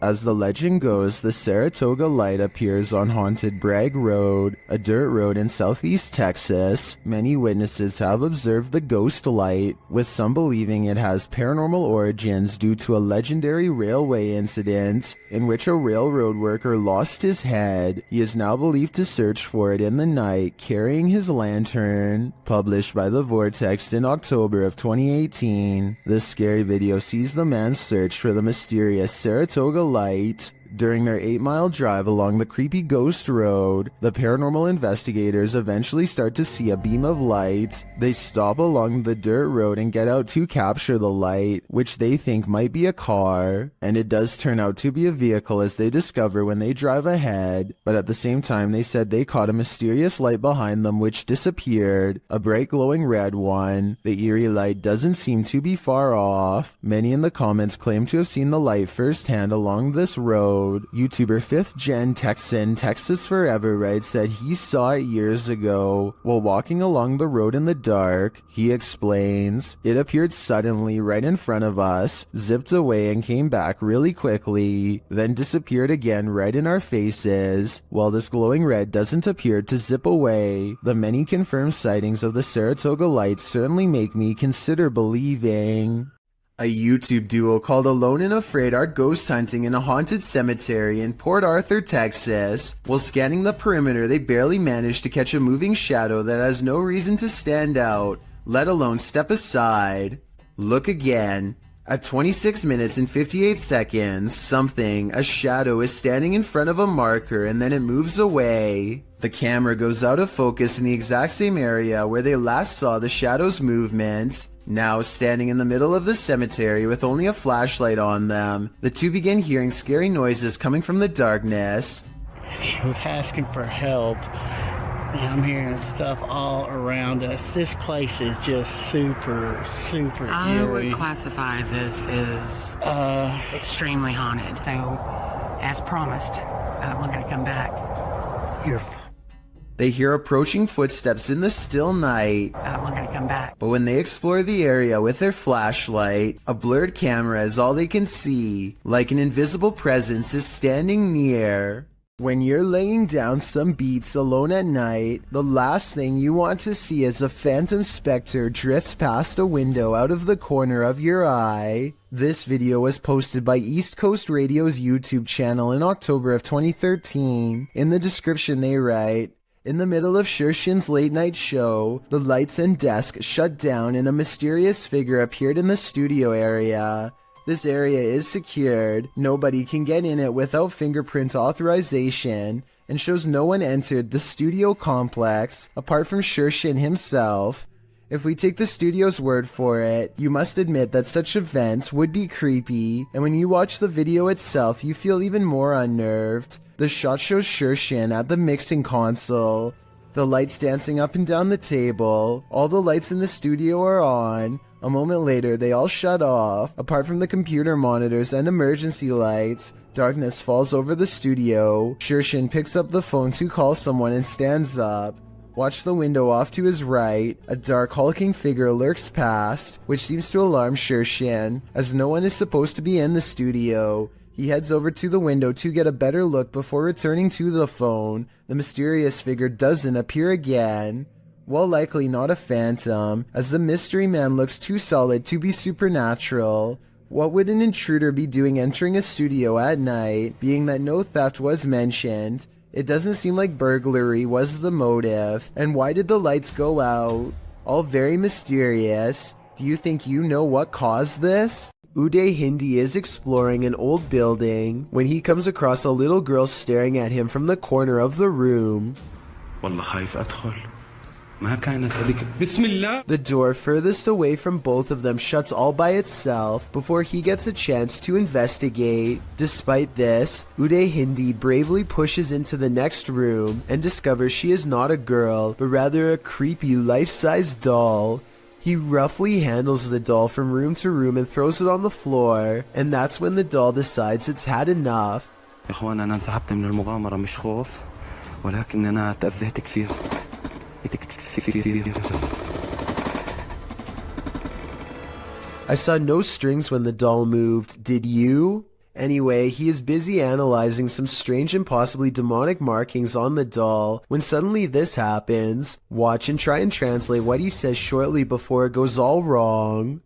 As the legend goes, the Saratoga light appears on haunted Bragg Road, a dirt road in southeast Texas. Many witnesses have observed the ghost light, with some believing it has paranormal origins due to a legendary railway incident in which a railroad worker lost his head. He is now believed to search for it in the night, carrying his lantern. Published by The Vortex in October of 2018, this scary video sees the man's search for the mysterious Saratoga light. During their 8-mile drive along the creepy ghost road, the paranormal investigators eventually start to see a beam of light. They stop along the dirt road and get out to capture the light, which they think might be a car, and it does turn out to be a vehicle as they discover when they drive ahead. But at the same time, they said they caught a mysterious light behind them which disappeared, a bright glowing red one. The eerie light doesn't seem to be far off. Many in the comments claim to have seen the light firsthand along this road. YouTuber 5th Gen Texan Texas Forever writes that he saw it years ago while walking along the road in the dark. He explains, "It appeared suddenly right in front of us, zipped away and came back really quickly, then disappeared again right in our faces. While this glowing red doesn't appear to zip away, the many confirmed sightings of the Saratoga light certainly make me consider believing." A YouTube duo called Alone and Afraid are ghost hunting in a haunted cemetery in Port Arthur, Texas. While scanning the perimeter, they barely managed to catch a moving shadow that has no reason to stand out, let alone step aside. Look again. At 26 minutes and 58 seconds, a shadow is standing in front of a marker and then it moves away. The camera goes out of focus in the exact same area where they last saw the shadow's movement. Now standing in the middle of the cemetery with only a flashlight on them, the two begin hearing scary noises coming from the darkness. She was asking for help, and I'm hearing stuff all around us. This place is just super eerie. I would classify this as extremely haunted. So, as promised, we're going to come back. They hear approaching footsteps in the still night. We're going to come back. But when they explore the area with their flashlight, a blurred camera is all they can see, like an invisible presence is standing near. When you're laying down some beats alone at night, the last thing you want to see is a phantom specter drift past a window out of the corner of your eye. This video was posted by East Coast Radio's YouTube channel in October of 2013. In the description they write, "In the middle of Shershin's late night show, the lights and desk shut down and a mysterious figure appeared in the studio area. This area is secured, nobody can get in it without fingerprint authorization, and shows no one entered the studio complex apart from Shershin himself. If we take the studio's word for it, you must admit that such events would be creepy, and when you watch the video itself you feel even more unnerved. The shot shows Shershin at the mixing console, the lights dancing up and down the table, all the lights in the studio are on. A moment later they all shut off, apart from the computer monitors and emergency lights. Darkness falls over the studio. Shershin picks up the phone to call someone and stands up. Watch the window off to his right. A dark hulking figure lurks past, which seems to alarm Shershin, as no one is supposed to be in the studio. He heads over to the window to get a better look before returning to the phone. The mysterious figure doesn't appear again. While likely not a phantom, as the mystery man looks too solid to be supernatural. What would an intruder be doing entering a studio at night, being that no theft was mentioned? It doesn't seem like burglary was the motive, and why did the lights go out? All very mysterious. Do you think you know what caused this? Uday Hindi is exploring an old building when he comes across a little girl staring at him from the corner of the room. The door furthest away from both of them shuts all by itself before he gets a chance to investigate. Despite this, Uday Hindi bravely pushes into the next room and discovers she is not a girl, but rather a creepy life-size doll. He roughly handles the doll from room to room and throws it on the floor, and that's when the doll decides it's had enough. I saw no strings when the doll moved, did you? Anyway, he is busy analyzing some strange and possibly demonic markings on the doll when suddenly this happens. Watch and try and translate what he says shortly before it goes all wrong.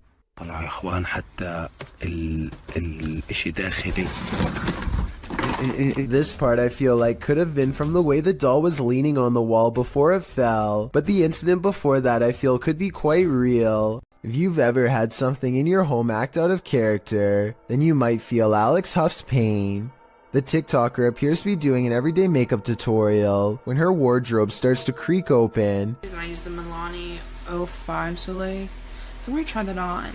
This part I feel like could have been from the way the doll was leaning on the wall before it fell, but the incident before that I feel could be quite real. If you've ever had something in your home act out of character, then you might feel Alex Huff's pain. The TikToker appears to be doing an everyday makeup tutorial when her wardrobe starts to creak open. I use the Milani 05 Soleil, so we're gonna try that on,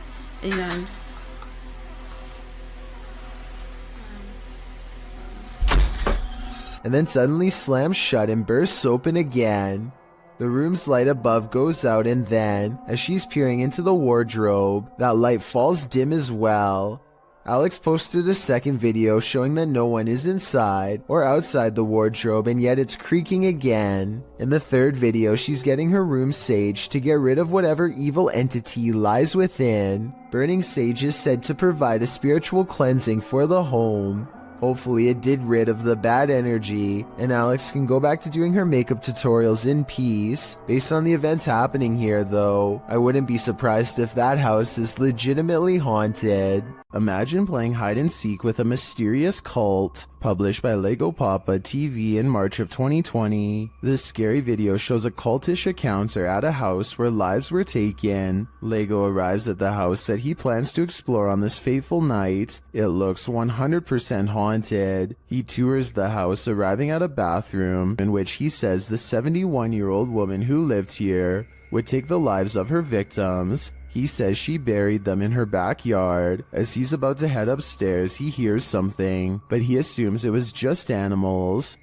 and then suddenly slams shut and bursts open again. The room's light above goes out, and then, as she's peering into the wardrobe, that light falls dim as well. Alex posted a second video showing that no one is inside or outside the wardrobe, and yet it's creaking again. In the third video, she's getting her room saged to get rid of whatever evil entity lies within. Burning sage is said to provide a spiritual cleansing for the home. Hopefully it did rid of the bad energy, and Alex can go back to doing her makeup tutorials in peace. Based on the events happening here though, I wouldn't be surprised if that house is legitimately haunted. Imagine playing hide and seek with a mysterious cult. Published by Lego Papa TV in March of 2020. This scary video shows a cultish encounter at a house where lives were taken. Lego arrives at the house that he plans to explore on this fateful night. It looks 100% haunted. He tours the house, arriving at a bathroom in which he says the 71-year-old woman who lived here would take the lives of her victims. He says she buried them in her backyard. As he's about to head upstairs, he hears something, but he assumes it was just animals.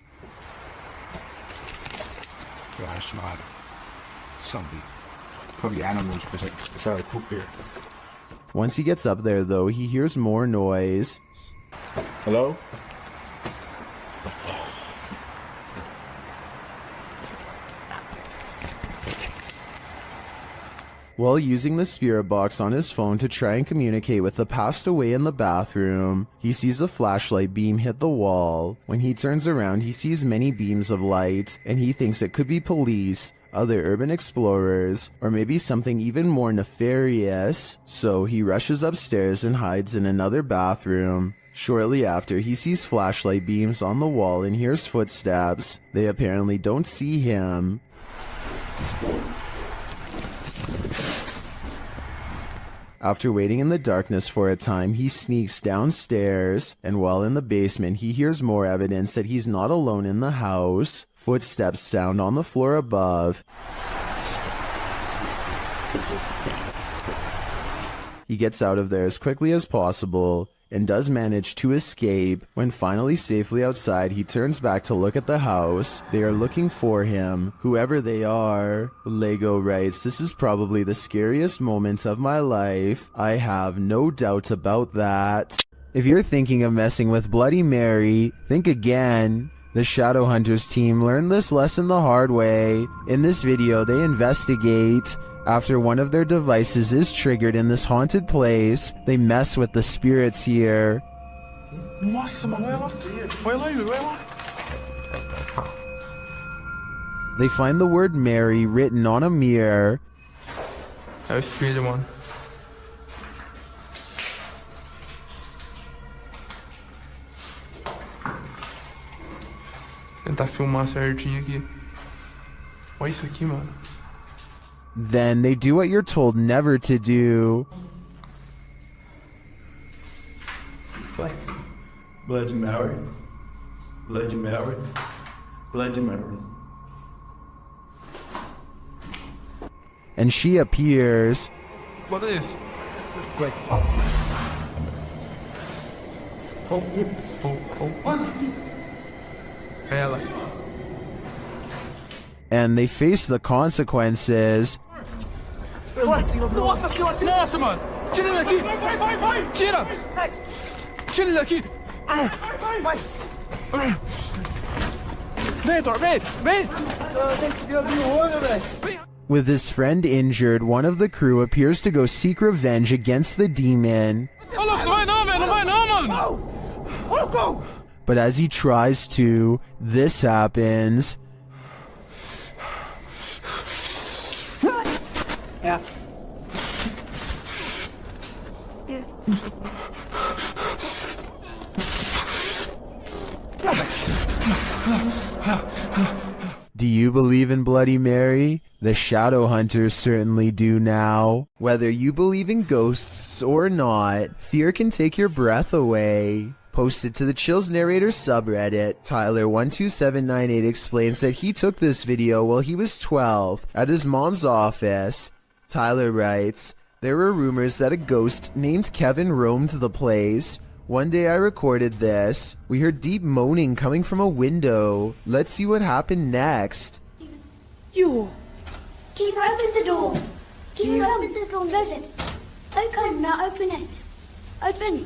Yeah, I smell something. Probably animals, because it's out of poop here. Once he gets up there though, he hears more noise. Hello? While using the spirit box on his phone to try and communicate with the passed away in the bathroom, he sees a flashlight beam hit the wall. When he turns around, he sees many beams of light, and he thinks it could be police, other urban explorers, or maybe something even more nefarious. So he rushes upstairs and hides in another bathroom. Shortly after, he sees flashlight beams on the wall and hears footsteps. They apparently don't see him. After waiting in the darkness for a time, he sneaks downstairs, and while in the basement, he hears more evidence that he's not alone in the house. Footsteps sound on the floor above. He gets out of there as quickly as possible, and does manage to escape. When finally safely outside, he turns back to look at the house. They are looking for him, whoever they are. Lego writes, "This is probably the scariest moment of my life. I have no doubt about that." If you're thinking of messing with Bloody Mary, think again. The Shadowhunters team learned this lesson the hard way. In this video, they investigate. After one of their devices is triggered in this haunted place, they mess with the spirits here. They find the word Mary written on a mirror. Tentar filmar certinho aqui. Olha isso aqui, mano. Then they do what you're told never to do. Bloody Mary. Bloody Mary. Bloody Mary. And she appears. Bota isso. Quick. Ela. And they face the consequences. Nossa, mano! Tira ele daqui! Vai! Tira! Tira ele daqui! Vem, Thor! Vem! With his friend injured, one of the crew appears to go seek revenge against the demon. Ô, louco, não vai não, velho! Não vai não, mano! I'll go! But as he tries to, this happens. Yeah. Do you believe in Bloody Mary? The shadow hunters certainly do now. Whether you believe in ghosts or not, fear can take your breath away. Posted to the Chills Narrator subreddit, Tyler12798 explains that he took this video while he was 12 at his mom's office. Tyler writes, "There were rumors that a ghost named Kevin roamed the place. One day I recorded this. We heard deep moaning coming from a window. Let's see what happened next." You! Keep open the door! Keep open the door, listen! Okay, now open it! Open!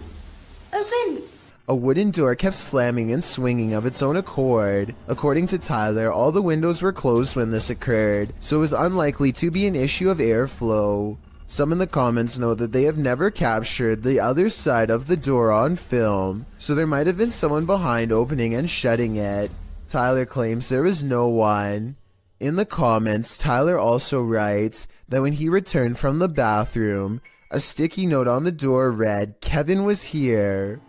Open! A wooden door kept slamming and swinging of its own accord. According to Tyler, all the windows were closed when this occurred, so it was unlikely to be an issue of airflow. Some in the comments note that they have never captured the other side of the door on film, so there might have been someone behind opening and shutting it. Tyler claims there was no one. In the comments, Tyler also writes that when he returned from the bathroom, a sticky note on the door read, "Kevin was here."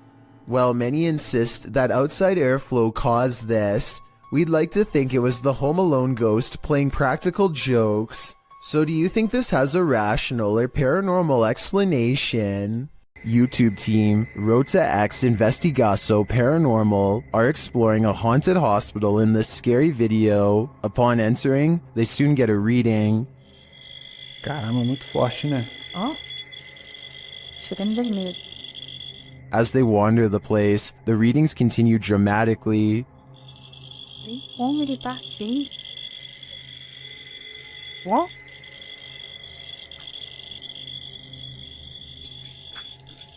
While many insist that outside airflow caused this, we'd like to think it was the Home Alone ghost playing practical jokes. So do you think this has a rational or paranormal explanation? YouTube team Rota X Investigaso Paranormal are exploring a haunted hospital in this scary video. Upon entering, they soon get a reading. Caramba, muito forte, né? Ó, chegando vermelho. As they wander the place, the readings continue dramatically. Nem como ele tá assim. Ó.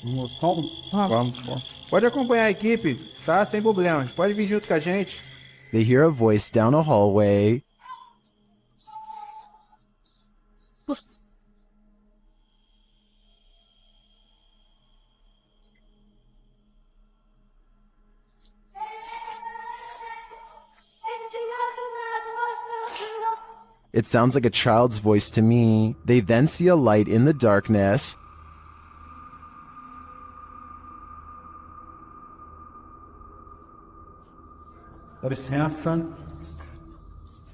Vamos. Pode acompanhar a equipe, tá? Sem problemas. Pode vir junto com a gente. They hear a voice down a hallway. It sounds like a child's voice to me. They then see a light in the darkness. Dá licença.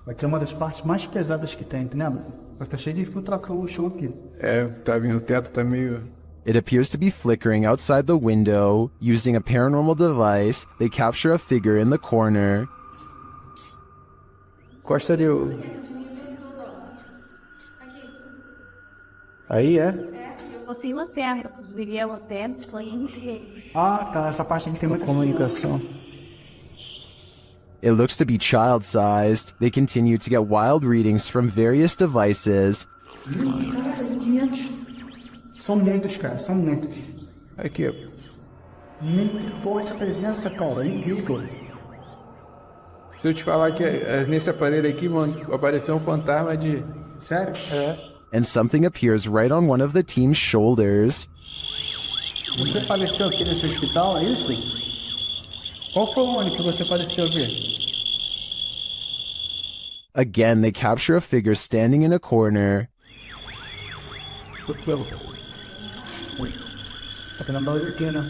Aqui é uma das partes mais pesadas que tem, entendeu? Tá cheio de furacão no chão aqui. É, tá vindo, o teto tá meio... It appears to be flickering outside the window. Using a paranormal device, they capture a figure in the corner. Encosta ali o... Aí, é? Você lanterna, diria lanterna, Ah, tá. Essa parte aqui tem muita Comunicação. It looks to be child-sized. They continue to get wild readings from various devices. São muitos, cara. São muitos. Aqui, ó. Muito forte a presença, cara. É incrível. Se eu te falar que nesse aparelho aqui, mano, apareceu um fantasma de... Sério? É. And something appears right on one of the team's shoulders. Você faleceu aqui nesse hospital, é isso? Qual foi o ano que você faleceu aqui? Again, they capture a figure standing in a corner. Tá pegando barulho aqui, né?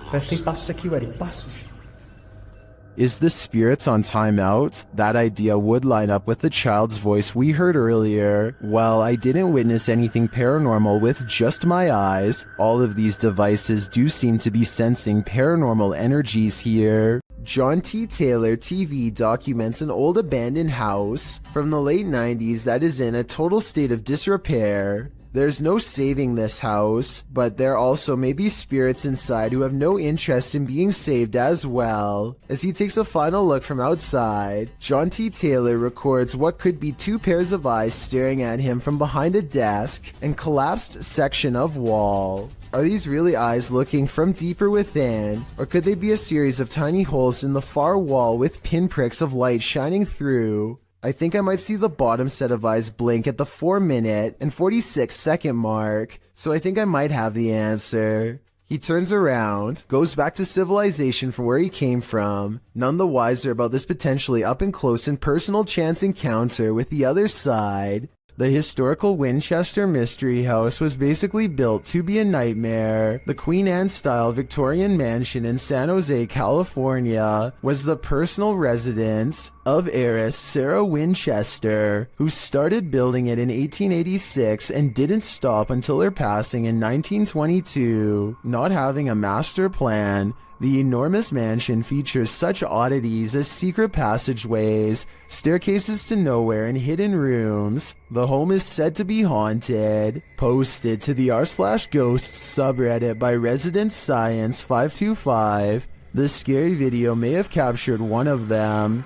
Parece que tem passos aqui, velho. Passos. Is the spirits on timeout? That idea would line up with the child's voice we heard earlier. Well, I didn't witness anything paranormal with just my eyes. All of these devices do seem to be sensing paranormal energies here. John T. Taylor TV documents an old abandoned house from the late 90s that is in a total state of disrepair. There's no saving this house, but there also may be spirits inside who have no interest in being saved as well. As he takes a final look from outside, John T. Taylor records what could be two pairs of eyes staring at him from behind a desk and collapsed section of wall. Are these really eyes looking from deeper within, or could they be a series of tiny holes in the far wall with pinpricks of light shining through? I think I might see the bottom set of eyes blink at the 4-minute and 46-second mark, so I think I might have the answer. He turns around, goes back to civilization from where he came from, none the wiser about this potentially up-and-close and personal chance encounter with the other side. The historical Winchester Mystery House was basically built to be a nightmare. The Queen Anne-style Victorian mansion in San Jose, California, was the personal residence of heiress Sarah Winchester, who started building it in 1886 and didn't stop until her passing in 1922. Not having a master plan, the enormous mansion features such oddities as secret passageways, staircases to nowhere, and hidden rooms. The home is said to be haunted. Posted to the r/ghosts subreddit by Resident Science 525. The scary video may have captured one of them.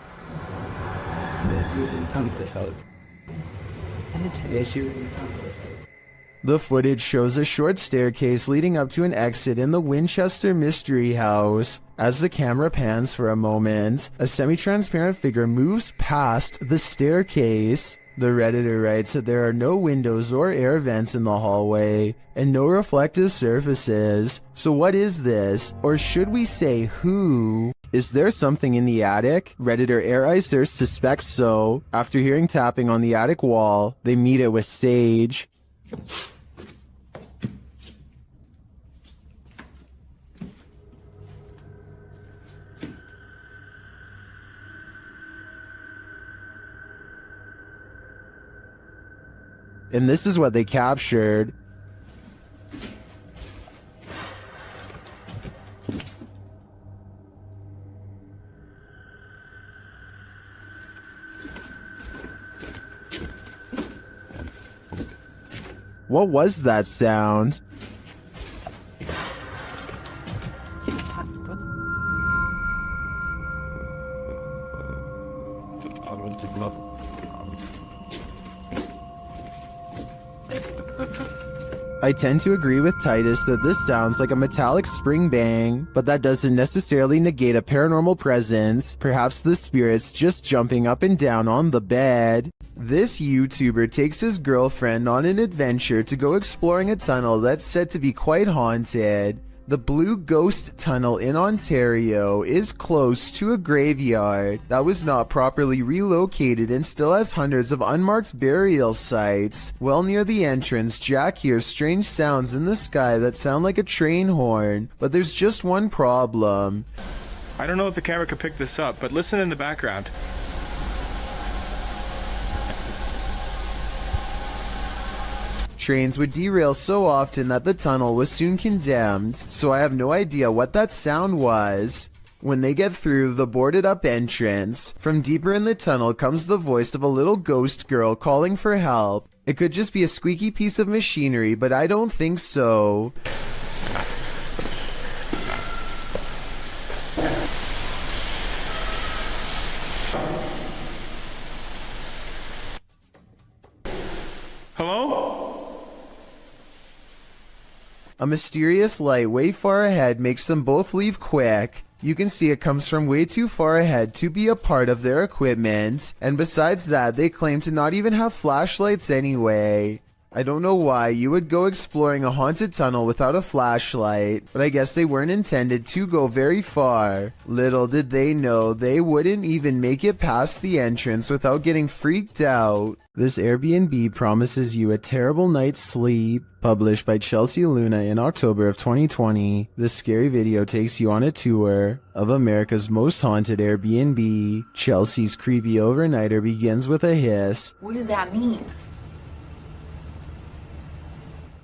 The footage shows a short staircase leading up to an exit in the Winchester Mystery House. As the camera pans for a moment, a semi-transparent figure moves past the staircase. The Redditor writes that there are no windows or air vents in the hallway, and no reflective surfaces. So what is this? Or should we say who? Is there something in the attic? Redditor Airicer suspects so. After hearing tapping on the attic wall, they meet it with Sage. And this is what they captured. What was that sound? I tend to agree with Titus that this sounds like a metallic spring bang, but that doesn't necessarily negate a paranormal presence. Perhaps the spirit's just jumping up and down on the bed. This YouTuber takes his girlfriend on an adventure to go exploring a tunnel that's said to be quite haunted. The Blue Ghost Tunnel in Ontario is close to a graveyard that was not properly relocated and still has hundreds of unmarked burial sites. Well near the entrance, Jack hears strange sounds in the sky that sound like a train horn, but there's just one problem. I don't know if the camera could pick this up, but listen in the background. Trains would derail so often that the tunnel was soon condemned, so I have no idea what that sound was. When they get through the boarded up entrance, from deeper in the tunnel comes the voice of a little ghost girl calling for help. It could just be a squeaky piece of machinery, but I don't think so. Hello? A mysterious light way far ahead makes them both leave quick. You can see it comes from way too far ahead to be a part of their equipment, and besides that, they claim to not even have flashlights anyway. I don't know why you would go exploring a haunted tunnel without a flashlight, but I guess they weren't intended to go very far. Little did they know they wouldn't even make it past the entrance without getting freaked out. This Airbnb promises you a terrible night's sleep. Published by Chelsea Luna in October of 2020, this scary video takes you on a tour of America's most haunted Airbnb. Chelsea's creepy overnighter begins with a hiss. What does that mean?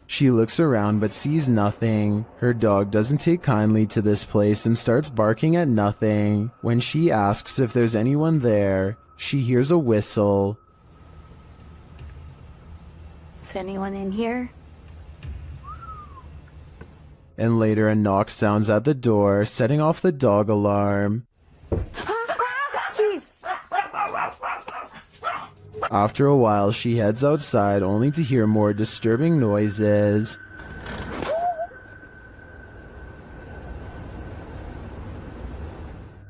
She looks around but sees nothing. Her dog doesn't take kindly to this place and starts barking at nothing. When she asks if there's anyone there, she hears a whistle. Is anyone in here? And later a knock sounds at the door, setting off the dog alarm. Jeez. After a while, she heads outside only to hear more disturbing noises.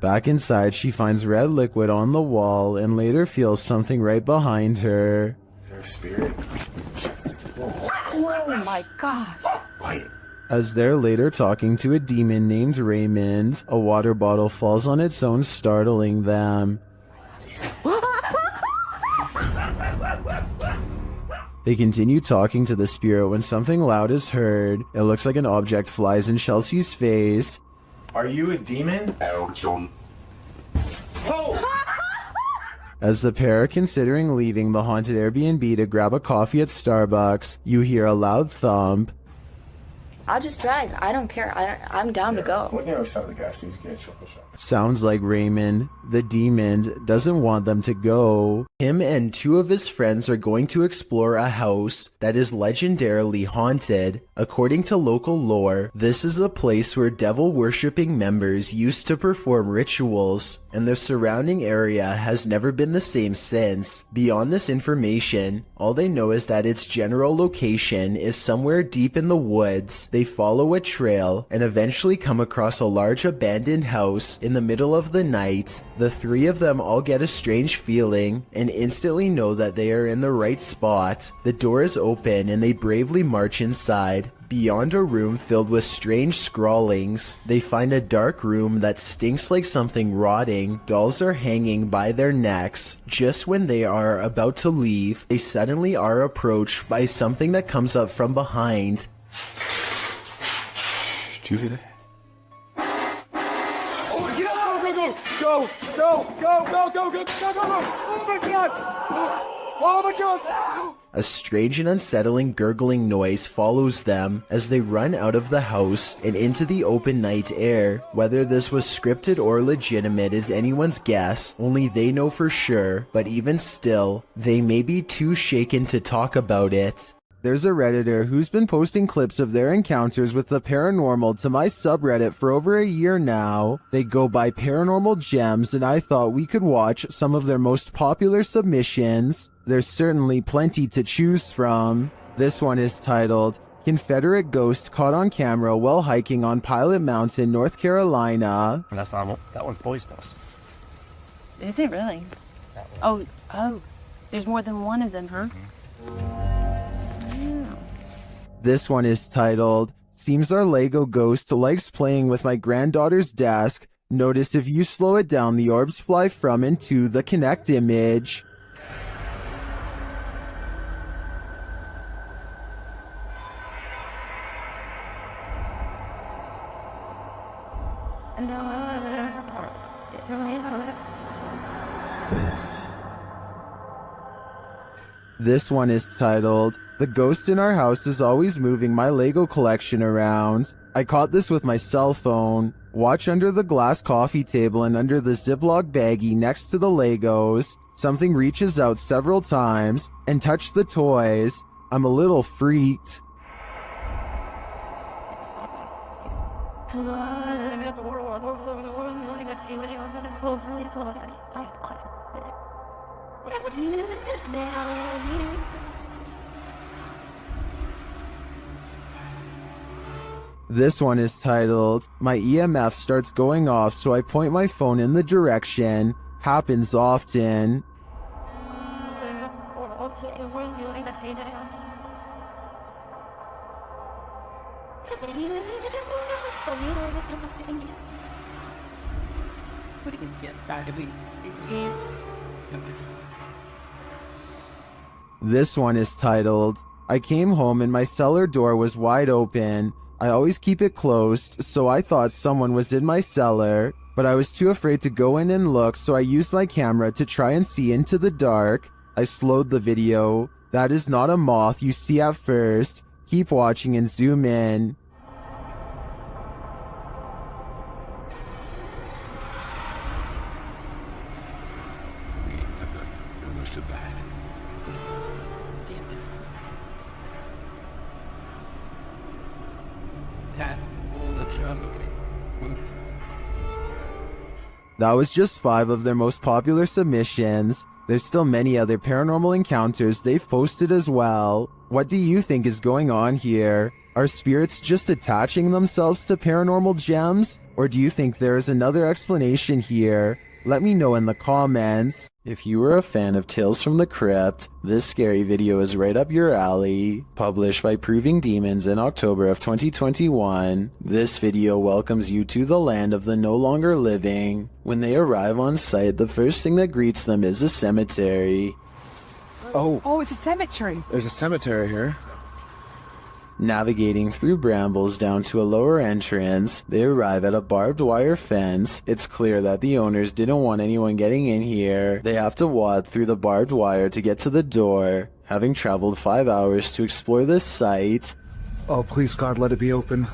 Back inside, she finds red liquid on the wall and later feels something right behind her. Is there a spirit? Oh my gosh. Quiet. As they're later talking to a demon named Raymond, a water bottle falls on its own, startling them. They continue talking to the spirit when something loud is heard. It looks like an object flies in Chelsea's face. Are you a demon? As the pair are considering leaving the haunted Airbnb to grab a coffee at Starbucks, you hear a loud thump. I'll just drive. I don't care. I'm down to go. What near outside the gas station? Get chocolate shop. Sounds like Raymond, the demon, doesn't want them to go. Him and two of his friends are going to explore a house that is legendarily haunted. According to local lore, this is a place where devil-worshipping members used to perform rituals, and the surrounding area has never been the same since. Beyond this information, all they know is that its general location is somewhere deep in the woods. They follow a trail and eventually come across a large abandoned house in the middle of the night. The three of them all get a strange feeling and instantly know that they are in the right spot. The door is open and they bravely march inside. Beyond a room filled with strange scrawlings, they find a dark room that stinks like something rotting. Dolls are hanging by their necks. Just when they are about to leave, they suddenly are approached by something that comes up from behind. Did you hear that? Go! Oh my god! Oh my god! A strange and unsettling gurgling noise follows them as they run out of the house and into the open night air. Whether this was scripted or legitimate is anyone's guess, only they know for sure, but even still, they may be too shaken to talk about it. There's a Redditor who's been posting clips of their encounters with the paranormal to my subreddit for over a year now. They go by Paranormal Gems, and I thought we could watch some of their most popular submissions. There's certainly plenty to choose from. This one is titled, Confederate Ghost Caught on Camera While Hiking on Pilot Mountain, North Carolina. That's normal. That one poisonous. Is it really? Oh, there's more than one of them, huh? This one is titled, Seems our Lego ghost likes playing with my granddaughter's desk. Notice if you slow it down, the orbs fly from and to the Connect image. This one is titled, The Ghost in Our House is Always Moving My Lego Collection Around. I caught this with my cell phone. Watch under the glass coffee table and under the Ziploc baggie next to the Legos. Something reaches out several times and touch the toys. I'm a little freaked. This one is titled, My EMF starts going off, so I point my phone in the direction. Happens often. This one is titled, I came home and my cellar door was wide open. I always keep it closed, so I thought someone was in my cellar, but I was too afraid to go in and look, so I used my camera to try and see into the dark. I slowed the video. That is not a moth you see at first. Keep watching and zoom in. That was just 5 of their most popular submissions. There's still many other paranormal encounters they've posted as well. What do you think is going on here? Are spirits just attaching themselves to paranormal gems? Or do you think there is another explanation here? Let me know in the comments. If you are a fan of Tales from the Crypt, this scary video is right up your alley. Published by Proving Demons in October of 2021, this video welcomes you to the land of the no longer living. When they arrive on site, the first thing that greets them is a cemetery. Oh, it's a cemetery. There's a cemetery here. Navigating through brambles down to a lower entrance, they arrive at a barbed wire fence. It's clear that the owners didn't want anyone getting in here. They have to wade through the barbed wire to get to the door. Having traveled 5 hours to explore this site. Oh, please, God, let it be open.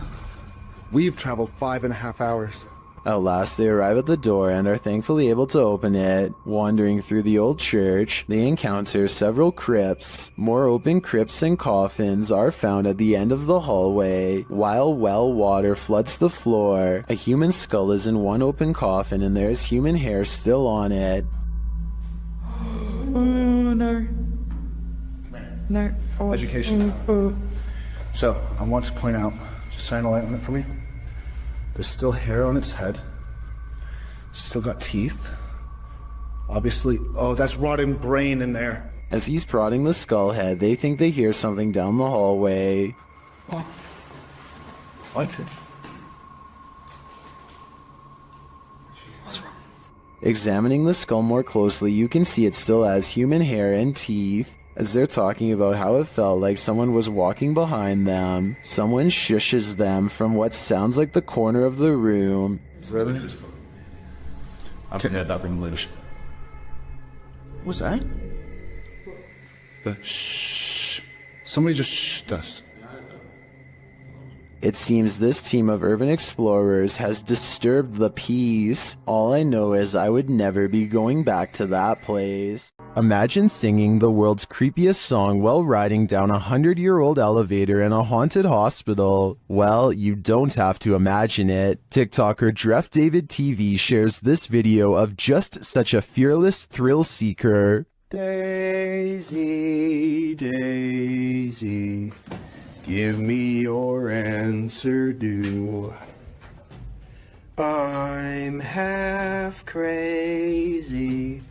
We've traveled 5.5 hours. At last, they arrive at the door and are thankfully able to open it. Wandering through the old church, they encounter several crypts. More open crypts and coffins are found at the end of the hallway. While well water floods the floor, a human skull is in one open coffin and there is human hair still on it. No. No. Education. So, I want to point out, just shine a light on it for me. There's still hair on its head. Still got teeth. Obviously, oh, that's rotting brain in there. As he's prodding the skull head, they think they hear something down the hallway. What? What's wrong? Examining the skull more closely, you can see it still has human hair and teeth. As they're talking about how it felt like someone was walking behind them, someone shushes them from what sounds like the corner of the room. I've heard that English. What's that? The shh. Somebody just shh us. It seems this team of urban explorers has disturbed the peace. All I know is I would never be going back to that place. Imagine singing the world's creepiest song while riding down a 100-year-old elevator in a haunted hospital. Well, you don't have to imagine it. TikToker Dref David TV shares this video of just such a fearless thrill seeker. Daisy, Daisy, give me your answer due. I'm half crazy.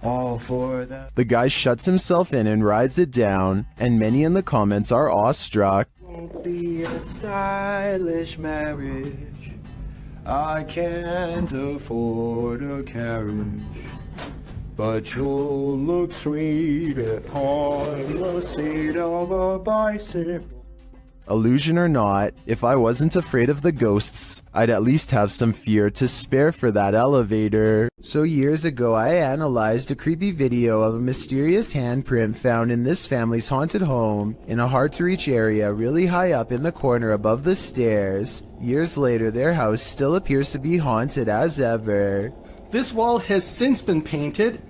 All for that. The guy shuts himself in and rides it down, and many in the comments are awestruck. Won't be a stylish marriage. I can't afford a carriage. But you'll look sweet on the seat of a bicycle. Illusion or not, if I wasn't afraid of the ghosts, I'd at least have some fear to spare for that elevator. So years ago, I analyzed a creepy video of a mysterious handprint found in this family's haunted home in a hard-to-reach area really high up in the corner above the stairs. Years later, their house still appears to be haunted as ever. This wall has since been painted,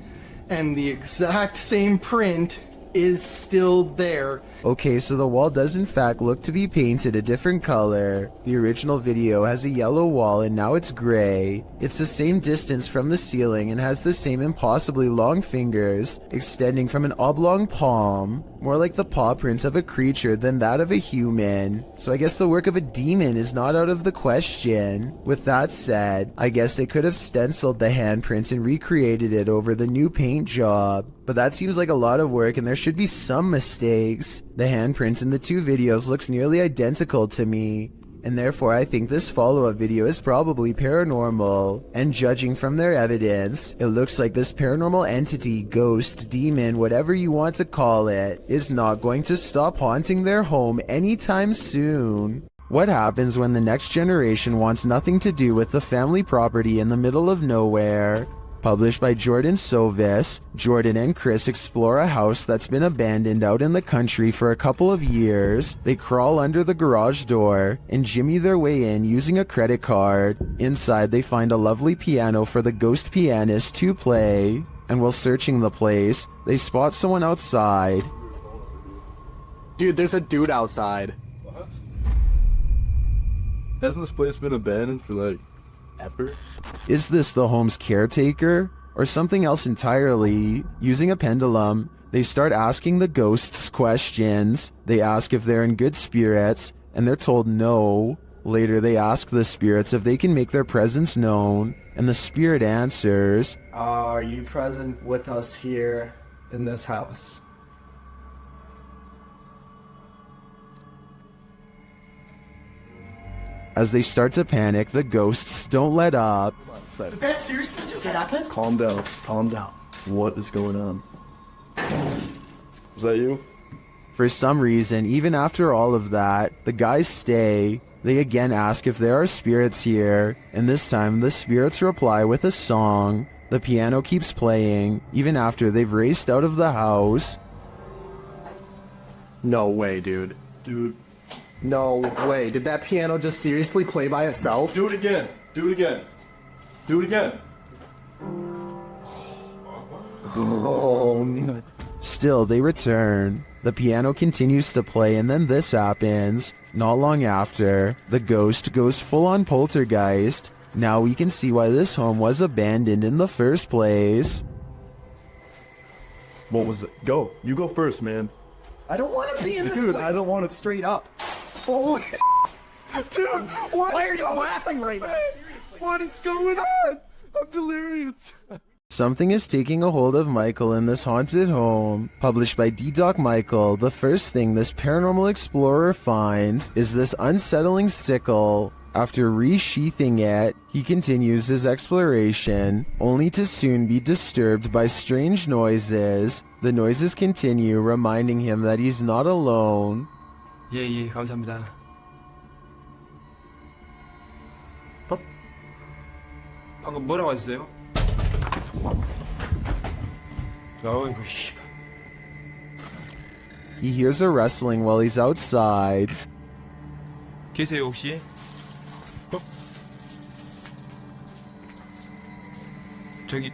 and the exact same print is still there. Okay, so the wall does in fact look to be painted a different color. The original video has a yellow wall and now it's gray. It's the same distance from the ceiling and has the same impossibly long fingers extending from an oblong palm, more like the paw print of a creature than that of a human. So I guess the work of a demon is not out of the question. With that said, I guess they could have stenciled the handprint and recreated it over the new paint job. But that seems like a lot of work and there should be some mistakes. The handprints in the two videos looks nearly identical to me, and therefore I think this follow-up video is probably paranormal. And judging from their evidence, it looks like this paranormal entity, ghost, demon, whatever you want to call it, is not going to stop haunting their home anytime soon. What happens when the next generation wants nothing to do with the family property in the middle of nowhere? Published by Jordan Sovis, Jordan and Chris explore a house that's been abandoned out in the country for a couple of years. They crawl under the garage door and jimmy their way in using a credit card. Inside, they find a lovely piano for the ghost pianist to play. And while searching the place, they spot someone outside. Dude, there's a dude outside. What? Hasn't this place been abandoned for like ever? Is this the home's caretaker? Or something else entirely? Using a pendulum, they start asking the ghosts questions. They ask if they're in good spirits, and they're told no. Later, they ask the spirits if they can make their presence known, and the spirit answers, Are you present with us here in this house? As they start to panic, the ghosts don't let up. Did that seriously just happen? Calm down. Calm down. What is going on? Is that you? For some reason, even after all of that, the guys stay. They again ask if there are spirits here, and this time the spirits reply with a song. The piano keeps playing, even after they've raced out of the house. No way, dude. Dude. No way. Did that piano just seriously play by itself? Do it again. Do it again. Do it again. Oh, no. Still, they return. The piano continues to play, and then this happens. Not long after, the ghost goes full-on poltergeist. Now we can see why this home was abandoned in the first place. What was it? Go. You go first, man. I don't want to be in this Dude, place. I don't want it straight up. Oh, Dude, why are you laughing right now? What is going on? I'm delirious. Something is taking a hold of Michael in this haunted home. Published by D. Michael, the first thing this paranormal explorer finds is this unsettling sickle. After resheathing it, he continues his exploration, only to soon be disturbed by strange noises. The noises continue, reminding him that he's not alone. 예, 감사합니다. 방금 뭐라고 하셨어요? 어이구, 씨. He hears a rustling while he's outside. 계세요, 혹시? 저기.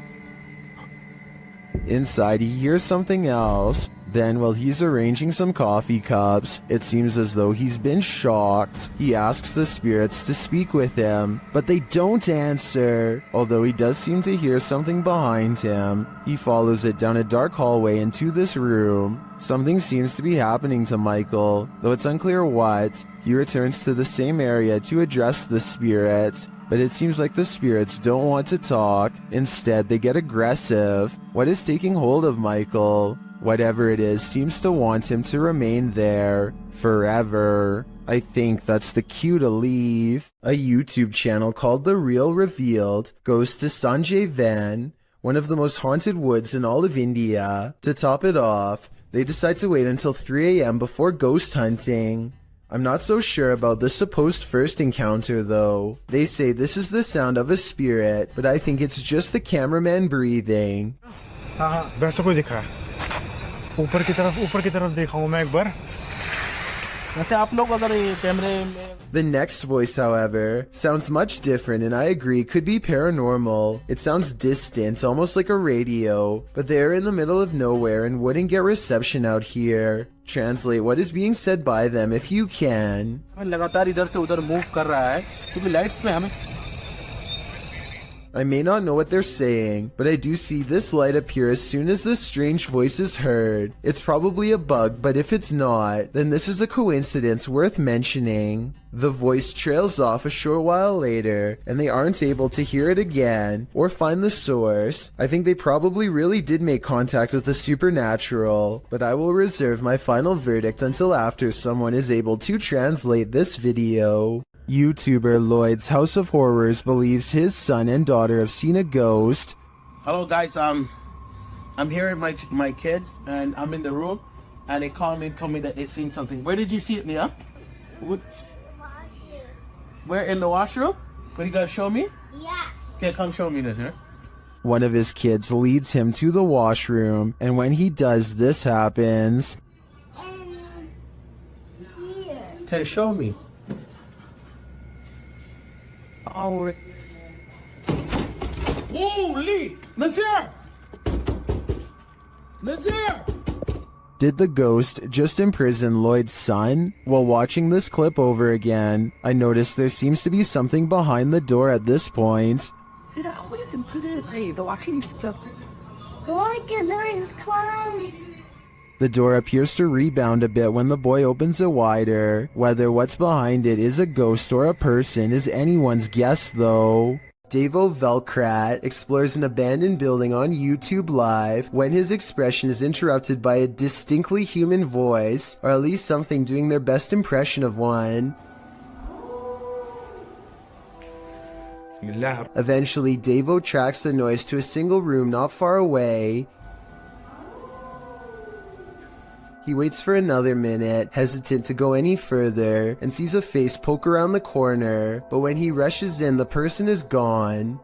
Inside, he hears something else. Then, while he's arranging some coffee cups, it seems as though he's been shocked. He asks the spirits to speak with him, but they don't answer. Although he does seem to hear something behind him, he follows it down a dark hallway into this room. Something seems to be happening to Michael, though it's unclear what. He returns to the same area to address the spirits, but it seems like the spirits don't want to talk. Instead, they get aggressive. What is taking hold of Michael? Whatever it is seems to want him to remain there forever. I think that's the cue to leave. A YouTube channel called The Real Revealed goes to Sanjay Van, one of the most haunted woods in all of India. To top it off, they decide to wait until 3 a.m. before ghost hunting. I'm not so sure about the supposed first encounter though. They say this is the sound of a spirit, but I think it's just the cameraman breathing. वैसा कोई दिख रहा है ऊपर की तरफ देखा हूँ मैं एक बार वैसे आप लोग अगर ये कैमरे में The next voice, however, sounds much different, and I agree could be paranormal. It sounds distant, almost like a radio, but they're in the middle of nowhere and wouldn't get reception out here. Translate what is being said by them if you can. लगातार इधर से उधर move कर रहा है क्योंकि lights में हमें I may not know what they're saying, but I do see this light appear as soon as this strange voice is heard. It's probably a bug, but if it's not, then this is a coincidence worth mentioning. The voice trails off a short while later, and they aren't able to hear it again, or find the source. I think they probably really did make contact with the supernatural, but I will reserve my final verdict until after someone is able to translate this video. YouTuber Lloyd's House of Horrors believes his son and daughter have seen a ghost. Hello guys, I'm here with my kids and I'm in the room and they called me and told me that they seen something. Where did you see it, Mia? What? Where, in the washroom? What, you gonna show me? Yeah. Okay, come show me this, huh? One of his kids leads him to the washroom, and when he does, this happens. Okay, show me. Oh, holy! Nazir! Nazir! Did the ghost just imprison Lloyd's son? While watching this clip over again, I noticed there seems to be something behind the door at this point. It always imprison the watching stuff. Look at those clowns. The door appears to rebound a bit when the boy opens it wider. Whether what's behind it is a ghost or a person is anyone's guess though. Davo Velkrat explores an abandoned building on YouTube Live when his expression is interrupted by a distinctly human voice, or at least something doing their best impression of one. Eventually, Davo tracks the noise to a single room not far away. He waits for another minute, hesitant to go any further, and sees a face poke around the corner, but when he rushes in, the person is gone.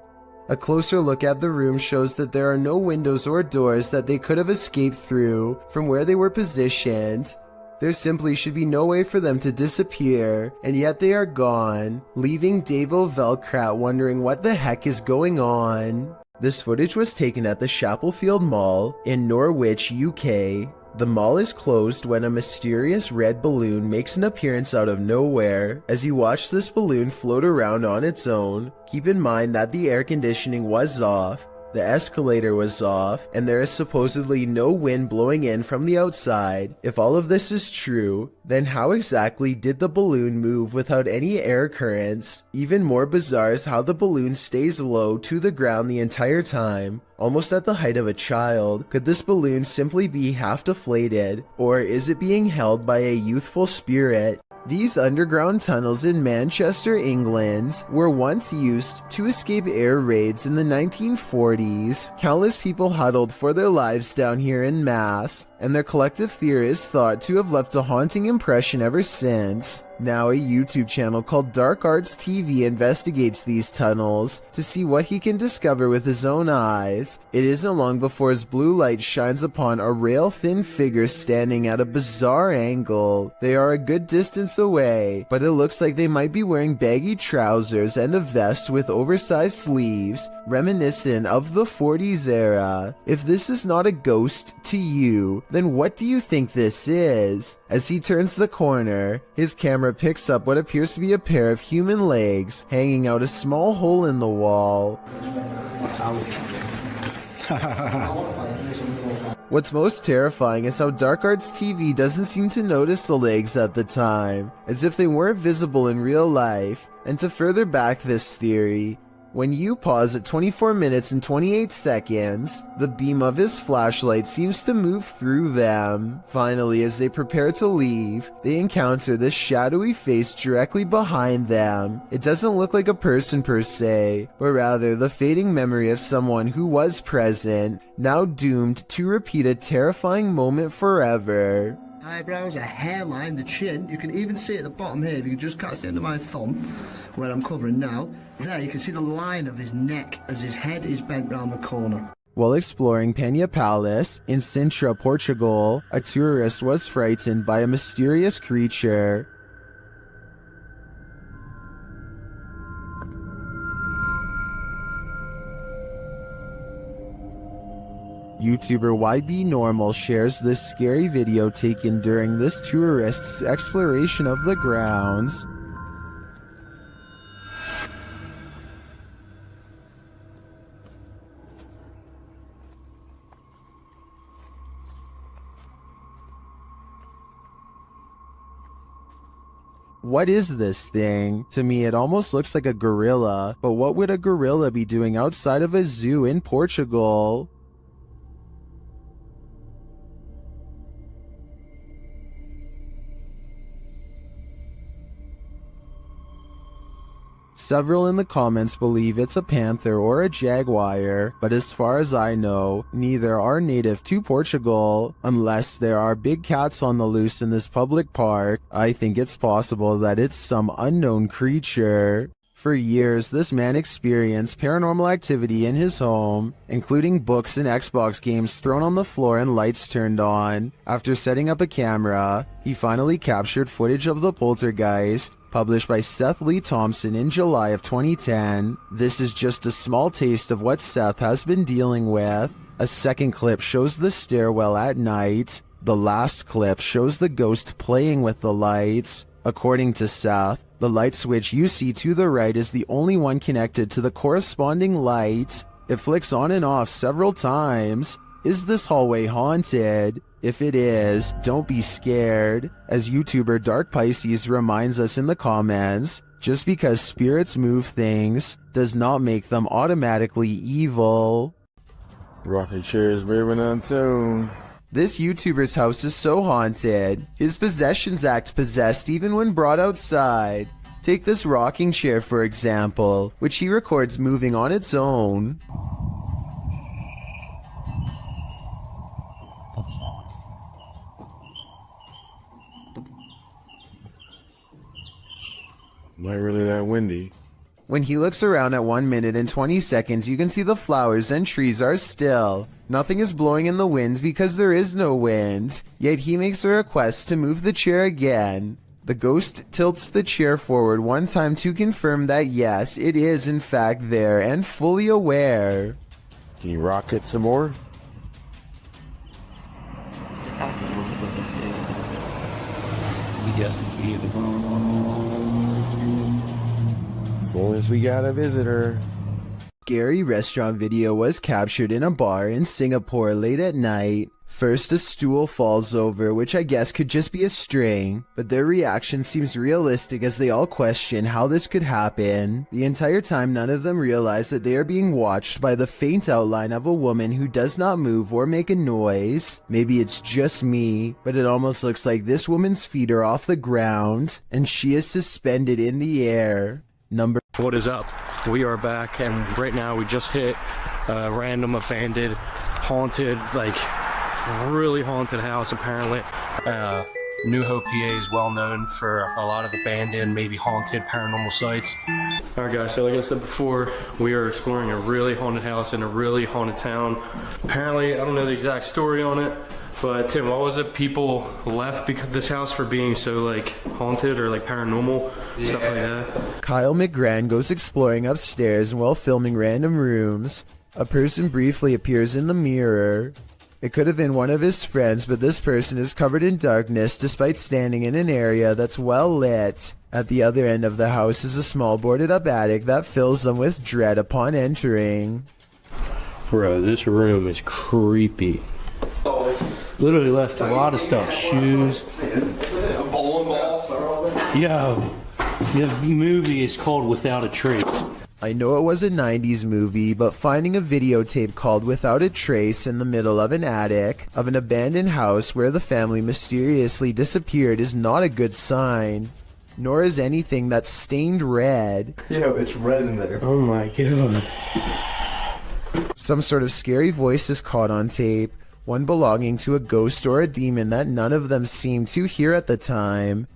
A closer look at the room shows that there are no windows or doors that they could have escaped through from where they were positioned. There simply should be no way for them to disappear, and yet they are gone, leaving Davo Velkrat wondering what the heck is going on. This footage was taken at the Chapelfield Mall in Norwich, UK. The mall is closed when a mysterious red balloon makes an appearance out of nowhere. As you watch this balloon float around on its own, keep in mind that the air conditioning was off, the escalator was off, and there is supposedly no wind blowing in from the outside. If all of this is true, then how exactly did the balloon move without any air currents? Even more bizarre is how the balloon stays low to the ground the entire time, almost at the height of a child. Could this balloon simply be half deflated, or is it being held by a youthful spirit? These underground tunnels in Manchester, England, were once used to escape air raids in the 1940s. Countless people huddled for their lives down here en masse, and their collective theory is thought to have left a haunting impression ever since. Now a YouTube channel called Dark Arts TV investigates these tunnels to see what he can discover with his own eyes. It isn't long before his blue light shines upon a rail-thin figure standing at a bizarre angle. They are a good distance away, but it looks like they might be wearing baggy trousers and a vest with oversized sleeves, reminiscent of the 40s era. If this is not a ghost to you, then what do you think this is? As he turns the corner, his camera picks up what appears to be a pair of human legs hanging out a small hole in the wall. What's most terrifying is how Dark Arts TV doesn't seem to notice the legs at the time, as if they weren't visible in real life. And to further back this theory, when you pause at 24 minutes and 28 seconds, the beam of his flashlight seems to move through them. Finally, as they prepare to leave, they encounter this shadowy face directly behind them. It doesn't look like a person per se, but rather the fading memory of someone who was present, now doomed to repeat a terrifying moment forever. Eyebrows, a hairline, the chin. You can even see at the bottom here, if you can just cast it under my thumb, where I'm covering now. There, you can see the line of his neck as his head is bent round the corner. While exploring Penha Palace in Sintra, Portugal, a tourist was frightened by a mysterious creature. YouTuber YB Normal shares this scary video taken during this tourist's exploration of the grounds. What is this thing? To me, it almost looks like a gorilla, but what would a gorilla be doing outside of a zoo in Portugal? Several in the comments believe it's a panther or a jaguar, but as far as I know, neither are native to Portugal. Unless there are big cats on the loose in this public park, I think it's possible that it's some unknown creature. For years, this man experienced paranormal activity in his home, including books and Xbox games thrown on the floor and lights turned on. After setting up a camera, he finally captured footage of the poltergeist, published by Seth Lee Thompson in July of 2010. This is just a small taste of what Seth has been dealing with. A second clip shows the stairwell at night. The last clip shows the ghost playing with the lights. According to Seth, the light switch you see to the right is the only one connected to the corresponding light. It flicks on and off several times. Is this hallway haunted? If it is, don't be scared. As YouTuber Dark Pisces reminds us in the comments, just because spirits move things does not make them automatically evil. Rocking chairs moving on tune. This YouTuber's house is so haunted, his possessions act possessed even when brought outside. Take this rocking chair for example, which he records moving on its own. Not really that windy. When he looks around at 1 minute and 20 seconds, you can see the flowers and trees are still. Nothing is blowing in the wind because there is no wind. Yet he makes a request to move the chair again. The ghost tilts the chair forward one time to confirm that yes, it is in fact there and fully aware. Can you rock it some more? As long as we got a visitor. Scary restaurant video was captured in a bar in Singapore late at night. First, a stool falls over, which I guess could just be a string, but their reaction seems realistic as they all question how this could happen. The entire time, none of them realize that they are being watched by the faint outline of a woman who does not move or make a noise. Maybe it's just me, but it almost looks like this woman's feet are off the ground, and she is suspended in the air. What is up? We are back, and right now we just hit a random abandoned, haunted, like really haunted house apparently. New Hope, PA is well known for a lot of abandoned, maybe haunted paranormal sites. Alright guys, so like I said before, we are exploring a really haunted house in a really haunted town. Apparently, I don't know the exact story on it, but Tim, what was it? People left because this house for being so like haunted or like paranormal, stuff like that. Kyle McGran goes exploring upstairs while filming random rooms. A person briefly appears in the mirror. It could have been one of his friends, but this person is covered in darkness despite standing in an area that's well lit. At the other end of the house is a small boarded up attic that fills them with dread upon entering. Bro, this room is creepy. Literally left a lot of stuff, shoes. Yo, the movie is called Without a Trace. I know it was a 90s movie, but finding a videotape called Without a Trace in the middle of an attic of an abandoned house where the family mysteriously disappeared is not a good sign. Nor is anything that's stained red. You know, it's red in there. Oh my god. Some sort of scary voice is caught on tape, one belonging to a ghost or a demon that none of them seemed to hear at the time.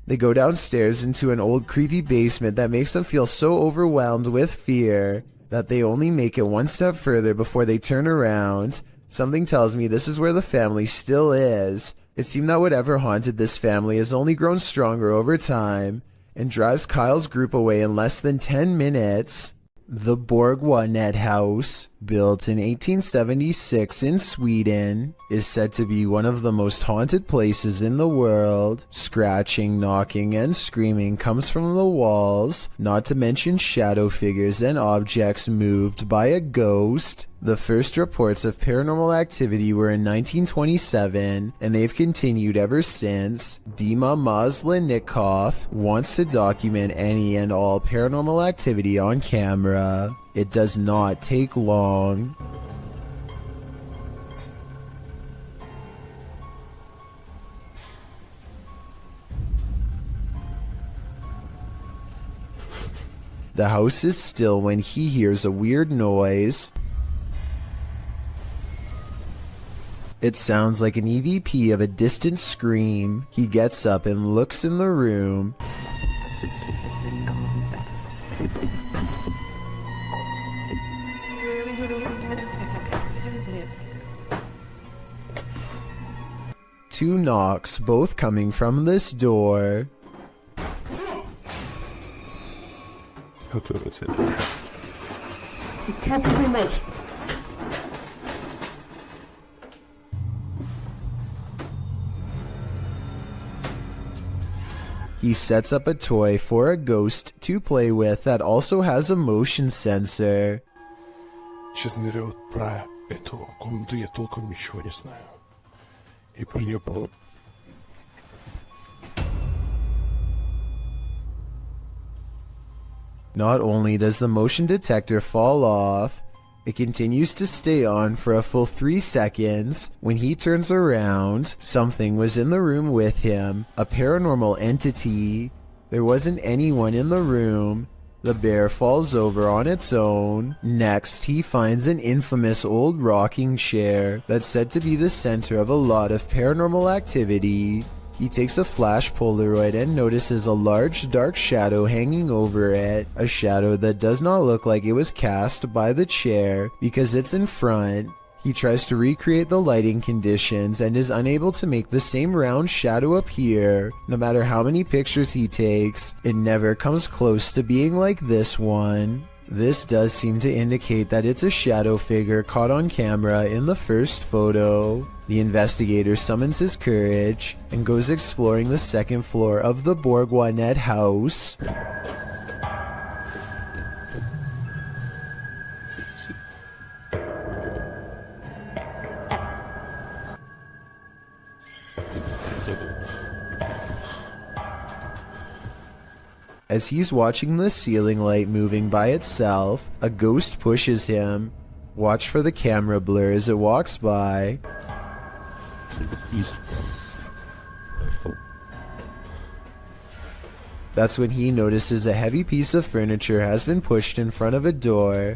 They go downstairs into an old creepy basement that makes them feel so overwhelmed with fear that they only make it one step further before they turn around. Something tells me this is where the family still is. It seemed that whatever haunted this family has only grown stronger over time and drives Kyle's group away in less than 10 minutes. The Borgwanet House, built in 1876 in Sweden, is said to be one of the most haunted places in the world. Scratching, knocking, and screaming comes from the walls, not to mention shadow figures and objects moved by a ghost. The first reports of paranormal activity were in 1927, and they've continued ever since. Dima Maslenikov wants to document any and all paranormal activity on camera. It does not take long. The house is still when he hears a weird noise. It sounds like an EVP of a distant scream. He gets up and looks in the room. Two knocks, both coming from this door. Hopefully that's it. He sets up a toy for a ghost to play with that also has a motion sensor. Сейчас наберет Эту комнату я толком ничего не знаю. И про нее Not only does the motion detector fall off, it continues to stay on for a full 3 seconds. When he turns around, something was in the room with him, a paranormal entity. There wasn't anyone in the room. The bear falls over on its own. Next, he finds an infamous old rocking chair that's said to be the center of a lot of paranormal activity. He takes a flash Polaroid and notices a large dark shadow hanging over it, a shadow that does not look like it was cast by the chair because it's in front. He tries to recreate the lighting conditions and is unable to make the same round shadow appear. No matter how many pictures he takes, it never comes close to being like this one. This does seem to indicate that it's a shadow figure caught on camera in the first photo. The investigator summons his courage and goes exploring the second floor of the Bourgoinet house. As he's watching the ceiling light moving by itself, a ghost pushes him. Watch for the camera blur as it walks by. That's when he notices a heavy piece of furniture has been pushed in front of a door.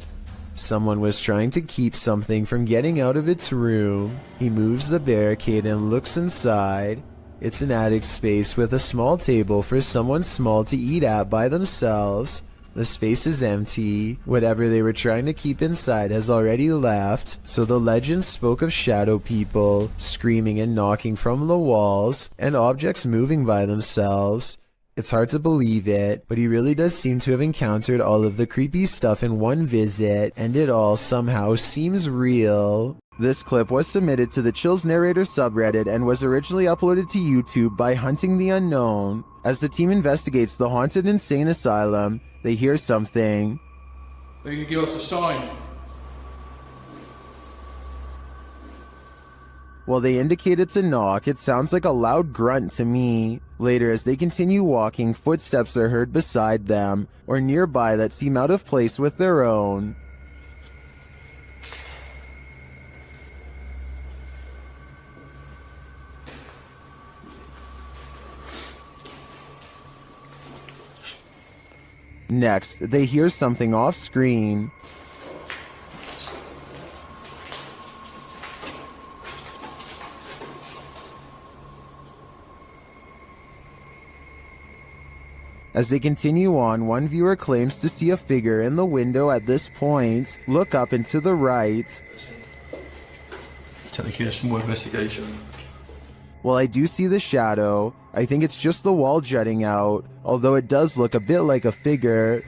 Someone was trying to keep something from getting out of its room. He moves the barricade and looks inside. It's an attic space with a small table for someone small to eat at by themselves. The space is empty. Whatever they were trying to keep inside has already left, so the legend spoke of shadow people, screaming and knocking from the walls, and objects moving by themselves. It's hard to believe it, but he really does seem to have encountered all of the creepy stuff in one visit, and it all somehow seems real. This clip was submitted to the Chills Narrator subreddit and was originally uploaded to YouTube by Hunting the Unknown. As the team investigates the haunted insane asylum, they hear something. They can give us a sign. While they indicate it's a knock, it sounds like a loud grunt to me. Later, as they continue walking, footsteps are heard beside them, or nearby that seem out of place with their own. Next, they hear something off screen. As they continue on, one viewer claims to see a figure in the window at this point. Look up and to the right. Technically, there's more investigation. While I do see the shadow, I think it's just the wall jutting out, although it does look a bit like a figure.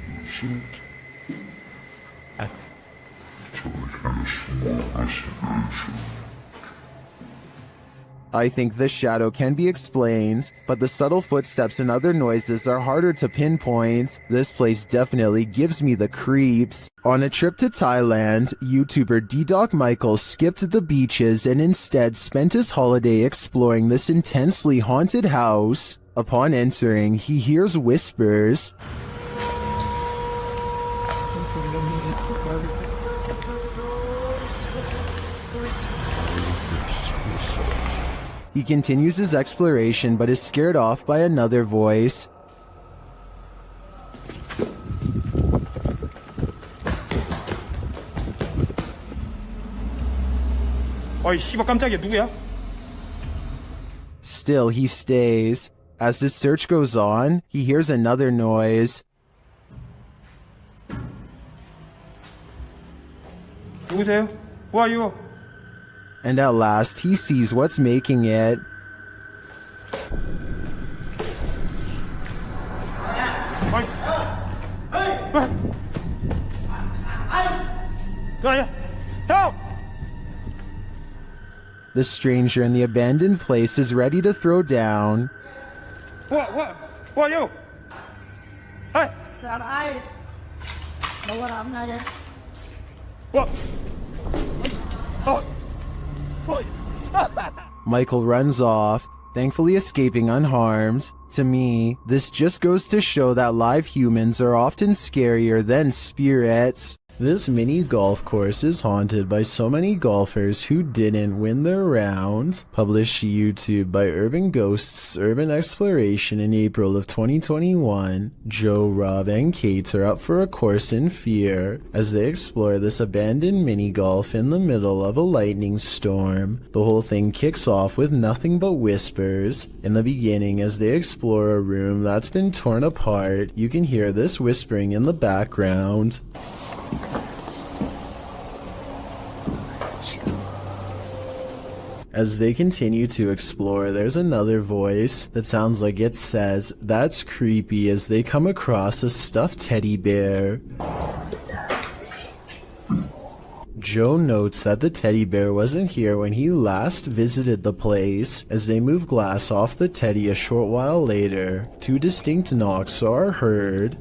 I think this shadow can be explained, but the subtle footsteps and other noises are harder to pinpoint. This place definitely gives me the creeps. On a trip to Thailand, YouTuber D-Doc Michael skipped the beaches and instead spent his holiday exploring this intensely haunted house. Upon entering, he hears whispers. He continues his exploration but is scared off by another voice. 어이 씨발 깜짝이야 누구야? Still, he stays. As his search goes on, he hears another noise. 누구세요? Who are you? And at last, he sees what's making it. Help! The stranger in the abandoned place is ready to throw down. Who are you? Hey! Sao đây? Đâu có làm này vậy? What? Michael runs off, thankfully escaping unharmed. To me, this just goes to show that live humans are often scarier than spirits. This mini golf course is haunted by so many golfers who didn't win their round. Published to YouTube by Urban Ghosts Urban Exploration in April of 2021, Joe, Rob, and Kate are up for a course in fear as they explore this abandoned mini golf in the middle of a lightning storm. The whole thing kicks off with nothing but whispers. In the beginning, as they explore a room that's been torn apart, you can hear this whispering in the background. As they continue to explore, there's another voice that sounds like it says, "That's creepy," as they come across a stuffed teddy bear. Joe notes that the teddy bear wasn't here when he last visited the place. As they move glass off the teddy a short while later, two distinct knocks are heard.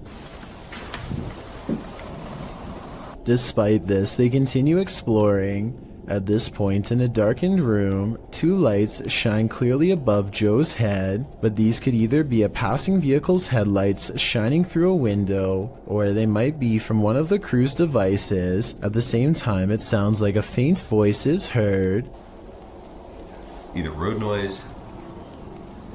Despite this, they continue exploring. At this point, in a darkened room, two lights shine clearly above Joe's head, but these could either be a passing vehicle's headlights shining through a window, or they might be from one of the crew's devices. At the same time, it sounds like a faint voice is heard. Either road noise,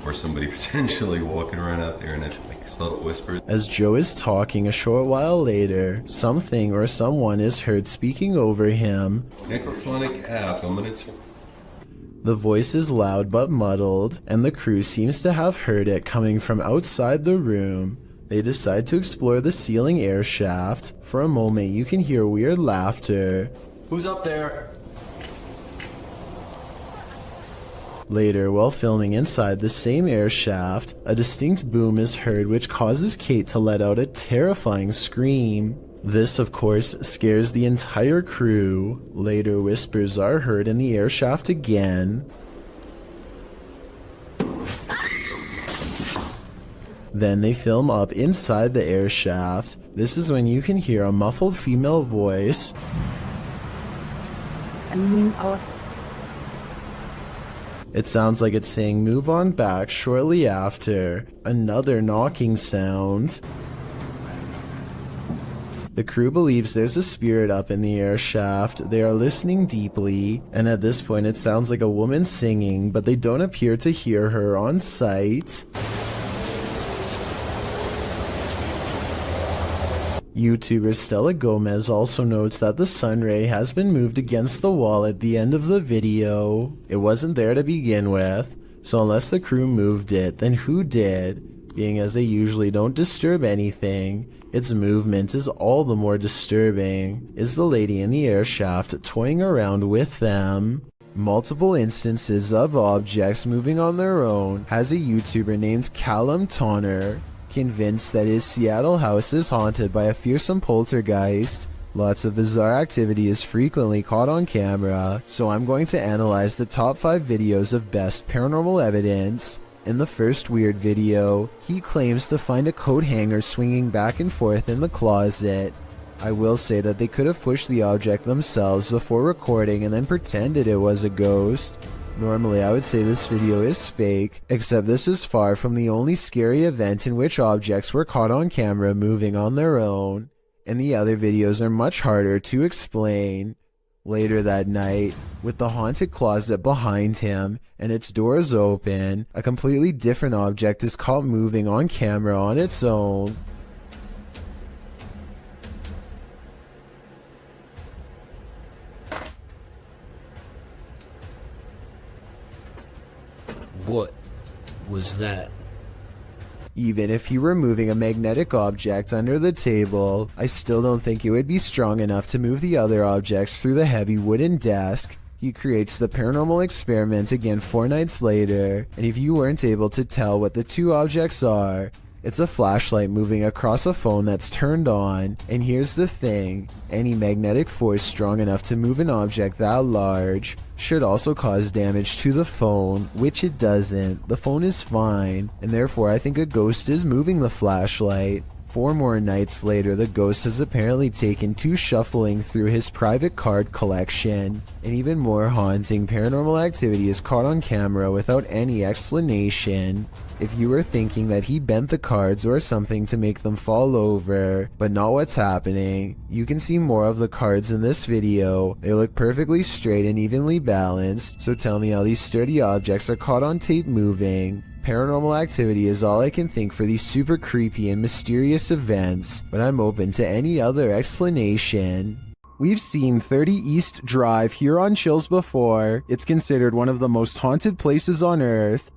or somebody potentially walking around out there and it like subtle whispers. As Joe is talking a short while later, something or someone is heard speaking over him. Necrophonic app, I'm gonna The voice is loud but muddled, and the crew seems to have heard it coming from outside the room. They decide to explore the ceiling air shaft. For a moment, you can hear weird laughter. Who's up there? Later, while filming inside the same air shaft, a distinct boom is heard which causes Kate to let out a terrifying scream. This, of course, scares the entire crew. Later, whispers are heard in the air shaft again. Then they film up inside the air shaft. This is when you can hear a muffled female voice. It sounds like it's saying "move on back" shortly after. Another knocking sound. The crew believes there's a spirit up in the air shaft. They are listening deeply, and at this point it sounds like a woman singing, but they don't appear to hear her on site. YouTuber Stella Gomez also notes that the sunray has been moved against the wall at the end of the video. It wasn't there to begin with, so unless the crew moved it, then who did? Being as they usually don't disturb anything, its movement is all the more disturbing. Is the lady in the air shaft toying around with them? Multiple instances of objects moving on their own has a YouTuber named Callum Tonner convinced that his Seattle house is haunted by a fearsome poltergeist. Lots of bizarre activity is frequently caught on camera, so I'm going to analyze the top 5 videos of best paranormal evidence. In the first weird video, he claims to find a coat hanger swinging back and forth in the closet. I will say that they could have pushed the object themselves before recording and then pretended it was a ghost. Normally I would say this video is fake, except this is far from the only scary event in which objects were caught on camera moving on their own, and the other videos are much harder to explain. Later that night, with the haunted closet behind him and its doors open, a completely different object is caught moving on camera on its own. What was that? Even if he were moving a magnetic object under the table, I still don't think it would be strong enough to move the other objects through the heavy wooden desk. He creates the paranormal experiment again 4 nights later, and if you weren't able to tell what the two objects are, it's a flashlight moving across a phone that's turned on. And here's the thing, any magnetic force strong enough to move an object that large should also cause damage to the phone, which it doesn't. The phone is fine, and therefore I think a ghost is moving the flashlight. 4 more nights later, the ghost has apparently taken to shuffling through his private card collection. And even more haunting, paranormal activity is caught on camera without any explanation. If you were thinking that he bent the cards or something to make them fall over, but not what's happening, you can see more of the cards in this video. They look perfectly straight and evenly balanced, so tell me how these sturdy objects are caught on tape moving. Paranormal activity is all I can think for these super creepy and mysterious events, but I'm open to any other explanation. We've seen 30 East Drive here on Chills before. It's considered one of the most haunted places on Earth.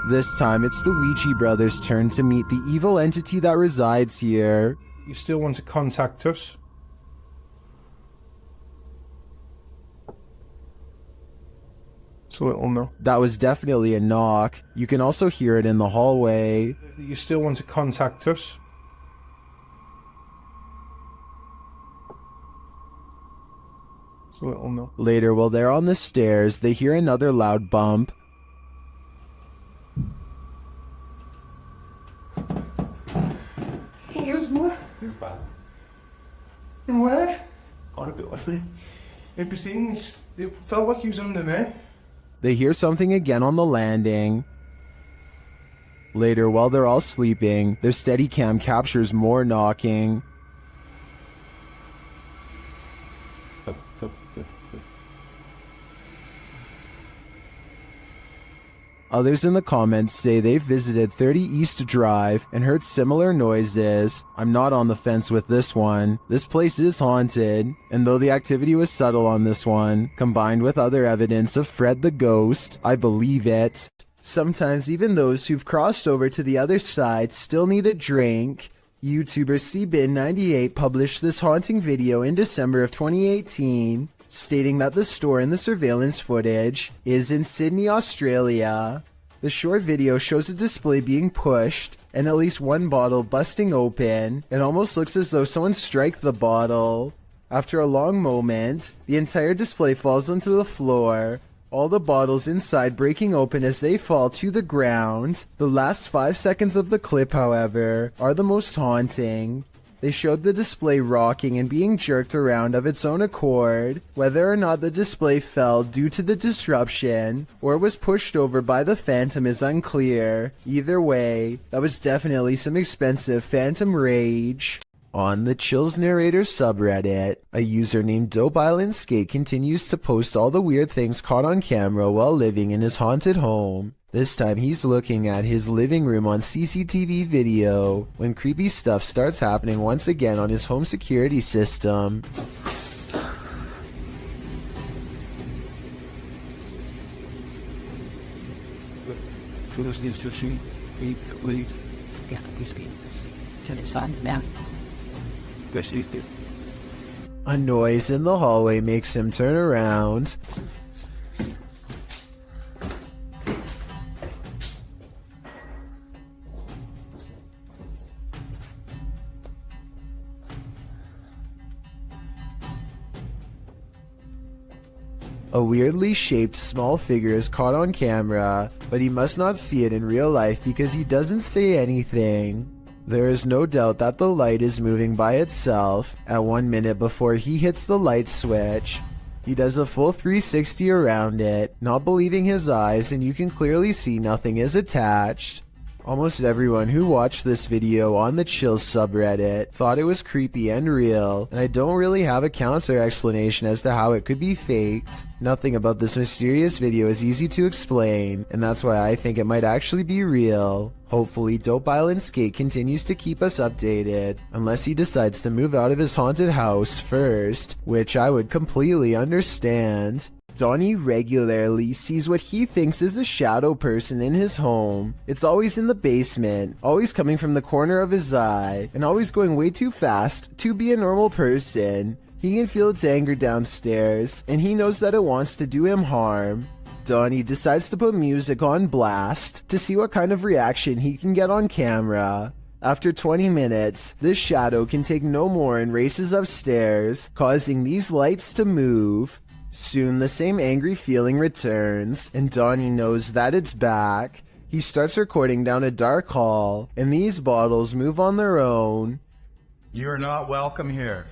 This time, it's the Ouija brothers' turn to meet the evil entity that resides here. You still want to contact us? It's a little no. That was definitely a knock. You can also hear it in the hallway. You still want to contact us? It's a little no. Later, while they're on the stairs, they hear another loud bump. Here's more. And where? Got a bit with me. Have you seen this? It felt like he was under me. They hear something again on the landing. Later, while they're all sleeping, their Steadicam captures more knocking. Others in the comments say they've visited 30 East Drive and heard similar noises. I'm not on the fence with this one. This place is haunted, and though the activity was subtle on this one, combined with other evidence of Fred the Ghost, I believe it. Sometimes even those who've crossed over to the other side still need a drink. YouTuber CBin98 published this haunting video in December of 2018. Stating that the store in the surveillance footage is in Sydney, Australia. The short video shows a display being pushed and at least one bottle busting open. It almost looks as though someone struck the bottle. After a long moment, the entire display falls onto the floor, all the bottles inside breaking open as they fall to the ground. The last 5 seconds of the clip, however, are the most haunting. They showed the display rocking and being jerked around of its own accord. Whether or not the display fell due to the disruption or was pushed over by the phantom is unclear. Either way, that was definitely some expensive phantom rage. On the Chills Narrator subreddit, a user named Dope Island Skate continues to post all the weird things caught on camera while living in his haunted home. This time he's looking at his living room on CCTV video when creepy stuff starts happening once again on his home security system. A noise in the hallway makes him turn around. A weirdly shaped small figure is caught on camera, but he must not see it in real life because he doesn't say anything. There is no doubt that the light is moving by itself at 1 minute before he hits the light switch. He does a full 360 around it, not believing his eyes, and you can clearly see nothing is attached. Almost everyone who watched this video on the Chills subreddit thought it was creepy and real, and I don't really have a counter explanation as to how it could be faked. Nothing about this mysterious video is easy to explain, and that's why I think it might actually be real. Hopefully, Dope Island Skate continues to keep us updated, unless he decides to move out of his haunted house first, which I would completely understand. Donnie regularly sees what he thinks is a shadow person in his home. It's always in the basement, always coming from the corner of his eye, and always going way too fast to be a normal person. He can feel its anger downstairs, and he knows that it wants to do him harm. Donnie decides to put music on blast to see what kind of reaction he can get on camera. After 20 minutes, this shadow can take no more and races upstairs, causing these lights to move. Soon the same angry feeling returns, and Donnie knows that it's back. He starts recording down a dark hall, and these bottles move on their own. You're not welcome here.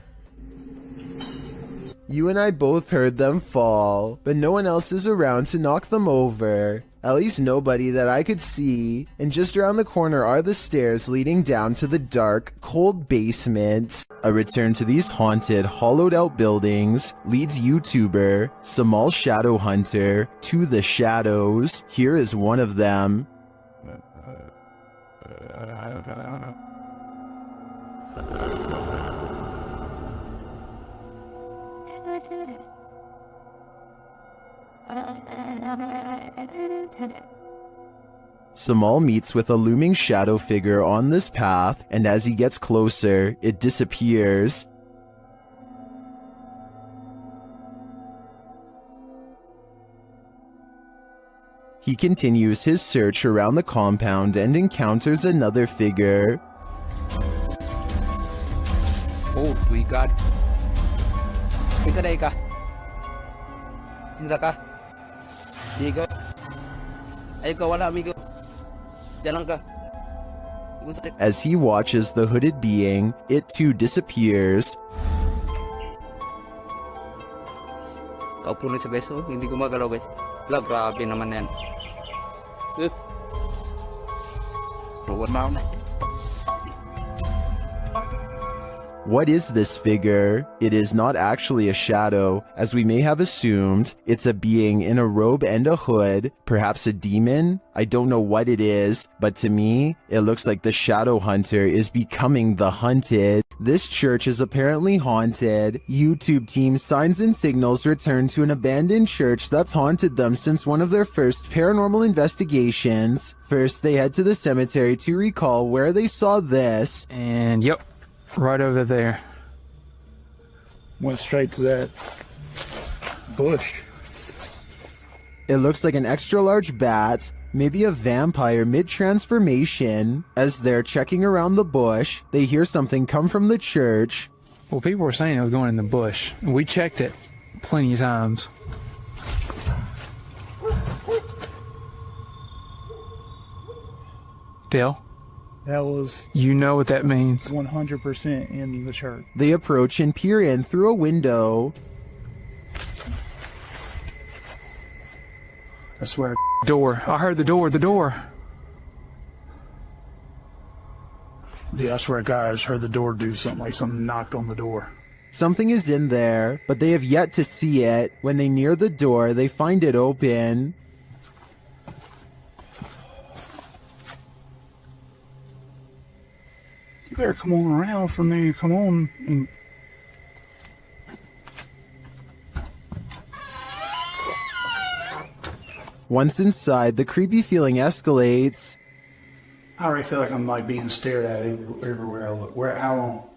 You and I both heard them fall, but no one else is around to knock them over. At least nobody that I could see, and just around the corner are the stairs leading down to the dark, cold basement. A return to these haunted, hollowed-out buildings leads YouTuber Samal Shadow Hunter to the shadows. Here is one of them. Samal meets with a looming shadow figure on this path, and as he gets closer, it disappears. He continues his search around the compound and encounters another figure. Oh, we got. Kinsa day ka? Kinsa ka? Amigo. Ay ko wala amigo. Diyan lang ka. As he watches the hooded being, it too disappears. Kaupo na siya guys, oh. Hindi gumagalaw guys. Wala, grabe naman yan. Ruwan na ako na. What is this figure? It is not actually a shadow, as we may have assumed. It's a being in a robe and a hood, perhaps a demon? I don't know what it is, but to me, it looks like the shadow hunter is becoming the hunted. This church is apparently haunted. YouTube team Signs and Signals return to an abandoned church that's haunted them since one of their first paranormal investigations. First, they head to the cemetery to recall where they saw this. And yep. Right over there. Went straight to that bush. It looks like an extra large bat, maybe a vampire mid-transformation. As they're checking around the bush, they hear something come from the church. Well, people were saying it was going in the bush. We checked it plenty of times. Dale? That was... You know what that means. 100% in the church. They approach and peer in through a window. I swear. Door. I heard the door. Yeah, I swear to God, I just heard the door do something, like something knocked on the door. Something is in there, but they have yet to see it. When they near the door, they find it open. You better come on around from there. Come on. And... Once inside, the creepy feeling escalates. I already feel like I'm like being stared at everywhere I look. How long?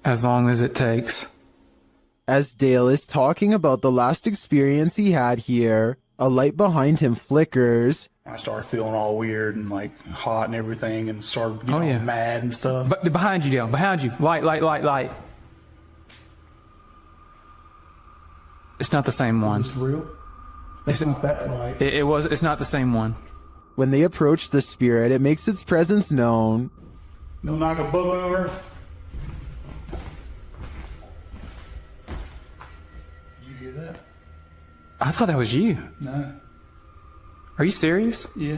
As long as it takes. As Dale is talking about the last experience he had here, a light behind him flickers. I started feeling all weird and like hot and everything, and started getting mad and stuff. But behind you, Dale. Behind you. Light. It's not the same one. Is this real? It's not that light. It's not the same one. When they approach the spirit, it makes its presence known. Don't knock a book over. Did you hear that? I thought that was you. No. Are you serious? Yeah.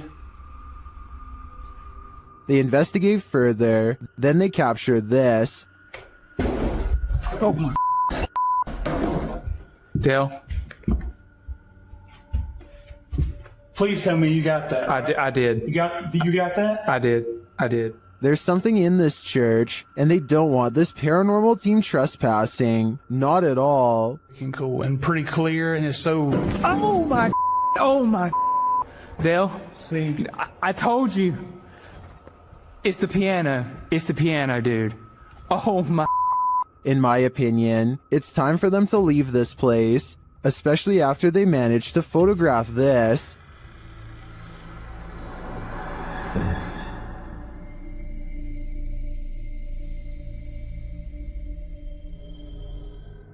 They investigate further, then they capture this. Oh my. Dale. Please tell me you got that. Right? I did. You got that? I did. There's something in this church, and they don't want this paranormal team trespassing. Not at all. Cool and pretty clear, and it's so... Oh my... Dale, see, I told you. It's the piano, dude. Oh my... In my opinion, it's time for them to leave this place, especially after they managed to photograph this.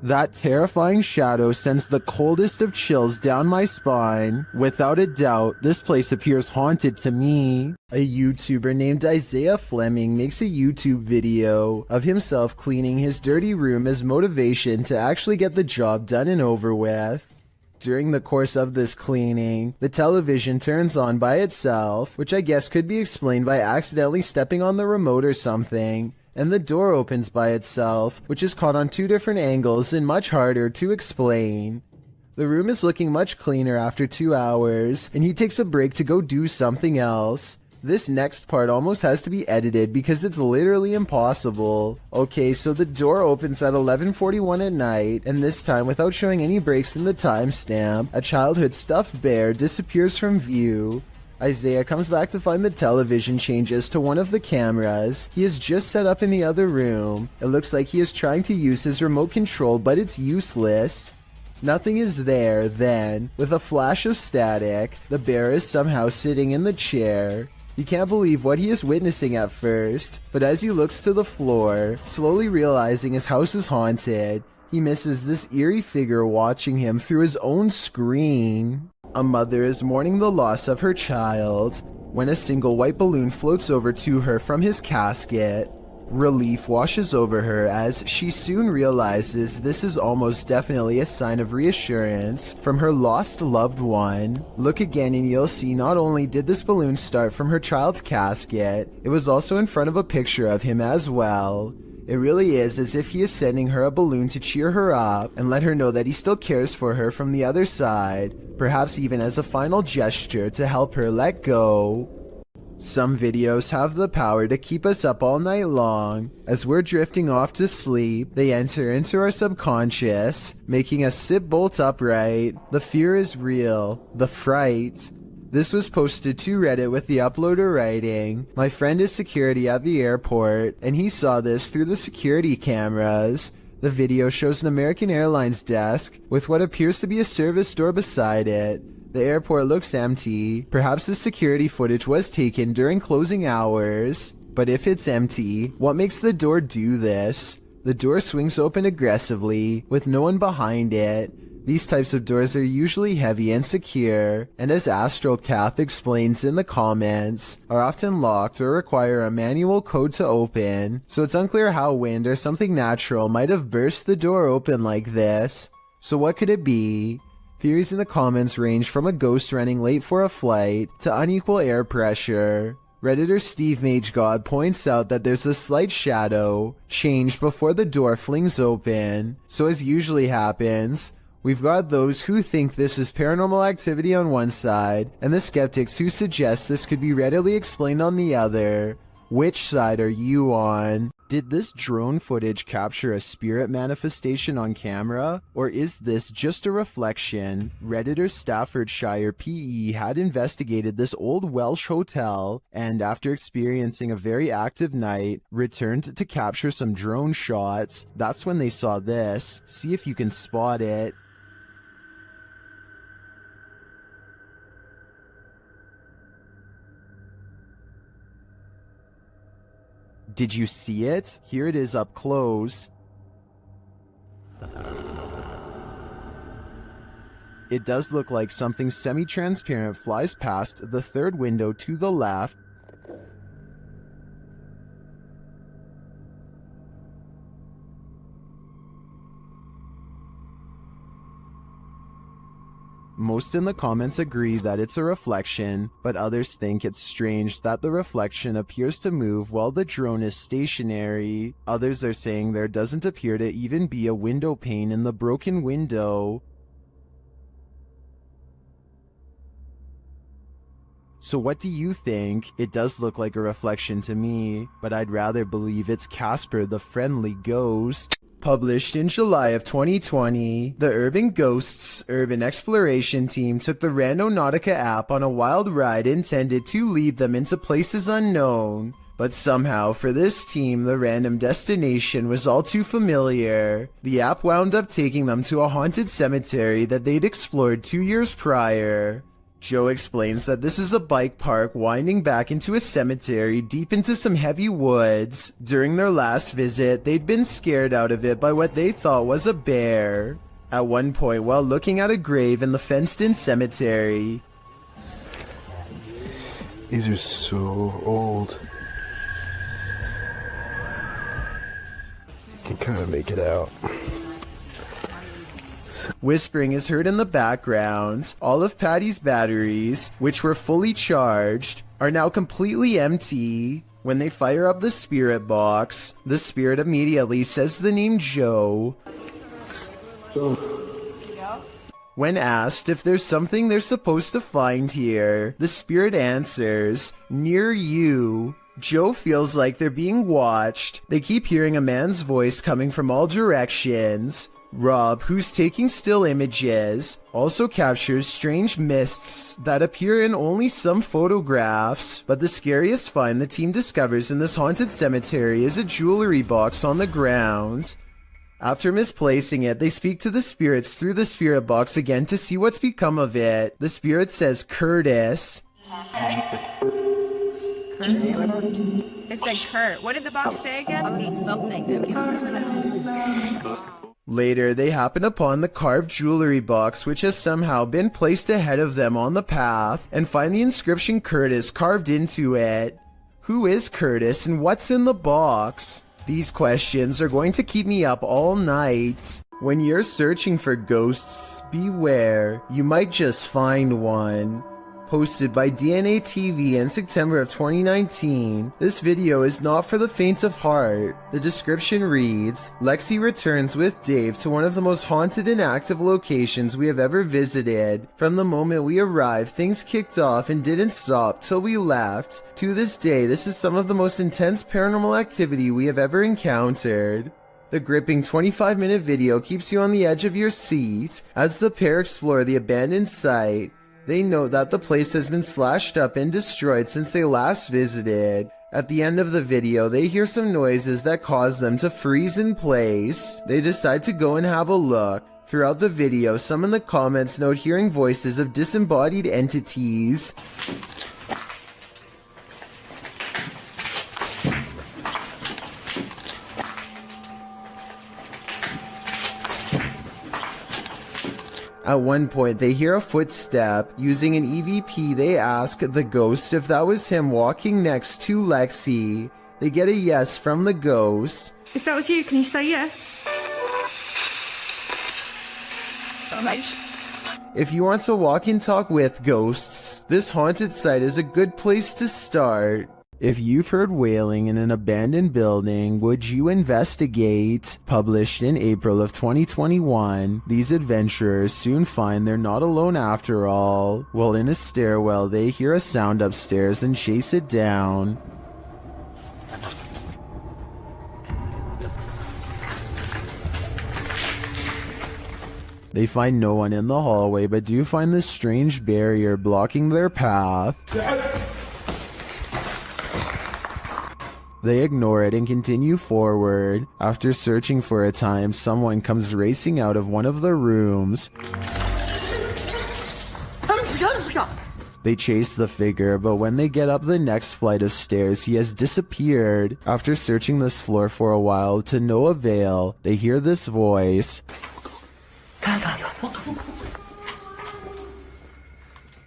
That terrifying shadow sends the coldest of chills down my spine. Without a doubt, this place appears haunted to me. A YouTuber named Isaiah Fleming makes a YouTube video of himself cleaning his dirty room as motivation to actually get the job done and over with. During the course of this cleaning, the television turns on by itself, which I guess could be explained by accidentally stepping on the remote or something. And the door opens by itself, which is caught on 2 different angles and much harder to explain. The room is looking much cleaner after 2 hours, and he takes a break to go do something else. This next part almost has to be edited because it's literally impossible. Okay, so the door opens at 11:41 at night, and this time, without showing any breaks in the timestamp, a childhood stuffed bear disappears from view. Isaiah comes back to find the television changes to one of the cameras he has just set up in the other room. It looks like he is trying to use his remote control, but it's useless. Nothing is there then. With a flash of static, the bear is somehow sitting in the chair. He can't believe what he is witnessing at first, but as he looks to the floor, slowly realizing his house is haunted, he misses this eerie figure watching him through his own screen. A mother is mourning the loss of her child when a single white balloon floats over to her from his casket. Relief washes over her as she soon realizes this is almost definitely a sign of reassurance from her lost loved one. Look again and you'll see not only did this balloon start from her child's casket, it was also in front of a picture of him as well. It really is as if he is sending her a balloon to cheer her up and let her know that he still cares for her from the other side, perhaps even as a final gesture to help her let go. Some videos have the power to keep us up all night long. As we're drifting off to sleep, they enter into our subconscious, making us sit bolt upright. The fear is real. The fright. This was posted to Reddit with the uploader writing, "My friend is security at the airport, and he saw this through the security cameras." The video shows an American Airlines desk with what appears to be a service door beside it. The airport looks empty. Perhaps the security footage was taken during closing hours. But if it's empty, what makes the door do this? The door swings open aggressively, with no one behind it. These types of doors are usually heavy and secure, and as AstroCath explains in the comments, are often locked or require a manual code to open, so it's unclear how wind or something natural might have burst the door open like this. So what could it be? Theories in the comments range from a ghost running late for a flight to unequal air pressure. Redditor Steve MageGod points out that there's a slight shadow change before the door flings open, so as usually happens, we've got those who think this is paranormal activity on one side, and the skeptics who suggest this could be readily explained on the other. Which side are you on? Did this drone footage capture a spirit manifestation on camera, or is this just a reflection? Redditor Staffordshire PE had investigated this old Welsh hotel, and after experiencing a very active night, returned to capture some drone shots. That's when they saw this. See if you can spot it. Did you see it? Here it is up close. It does look like something semi-transparent flies past the third window to the left. Most in the comments agree that it's a reflection, but others think it's strange that the reflection appears to move while the drone is stationary. Others are saying there doesn't appear to even be a window pane in the broken window. So what do you think? It does look like a reflection to me, but I'd rather believe it's Casper the Friendly Ghost. Published in July of 2020, the Urban Ghosts Urban Exploration Team took the Randonautica app on a wild ride intended to lead them into places unknown. But somehow, for this team, the random destination was all too familiar. The app wound up taking them to a haunted cemetery that they'd explored 2 years prior. Joe explains that this is a bike park winding back into a cemetery deep into some heavy woods. During their last visit, they'd been scared out of it by what they thought was a bear. At one point, while looking at a grave in the fenced-in cemetery, These are so old. Can kind of make it out. whispering is heard in the background. All of Patty's batteries, which were fully charged, are now completely empty. When they fire up the spirit box, the spirit immediately says the name Joe. When asked if there's something they're supposed to find here, the spirit answers, "Near you." Joe feels like they're being watched. They keep hearing a man's voice coming from all directions. Rob, who's taking still images, also captures strange mists that appear in only some photographs. But the scariest find the team discovers in this haunted cemetery is a jewelry box on the ground. After misplacing it, they speak to the spirits through the spirit box again to see what's become of it. The spirit says Curtis. It said Kurt. What did the box say again? Something. Later, they happen upon the carved jewelry box, which has somehow been placed ahead of them on the path, and find the inscription Curtis carved into it. Who is Curtis and what's in the box? These questions are going to keep me up all night. When you're searching for ghosts, beware, you might just find one. Posted by DNA TV in September of 2019, this video is not for the faint of heart. The description reads, Lexi returns with Dave to one of the most haunted and active locations we have ever visited. From the moment we arrived, things kicked off and didn't stop till we left. To this day, this is some of the most intense paranormal activity we have ever encountered. The gripping 25-minute video keeps you on the edge of your seat as the pair explore the abandoned site. They note that the place has been slashed up and destroyed since they last visited. At the end of the video, they hear some noises that cause them to freeze in place. They decide to go and have a look. Throughout the video, some in the comments note hearing voices of disembodied entities. At one point, they hear a footstep. Using an EVP, they ask the ghost if that was him walking next to Lexi. They get a yes from the ghost. If that was you, can you say yes? If you want to walk and talk with ghosts, this haunted site is a good place to start. If you've heard wailing in an abandoned building, would you investigate? Published in April of 2021, these adventurers soon find they're not alone after all. While in a stairwell, they hear a sound upstairs and chase it down. They find no one in the hallway, but do find this strange barrier blocking their path. They ignore it and continue forward. After searching for a time, someone comes racing out of one of the rooms. They chase the figure, but when they get up the next flight of stairs, he has disappeared. After searching this floor for a while, to no avail, they hear this voice.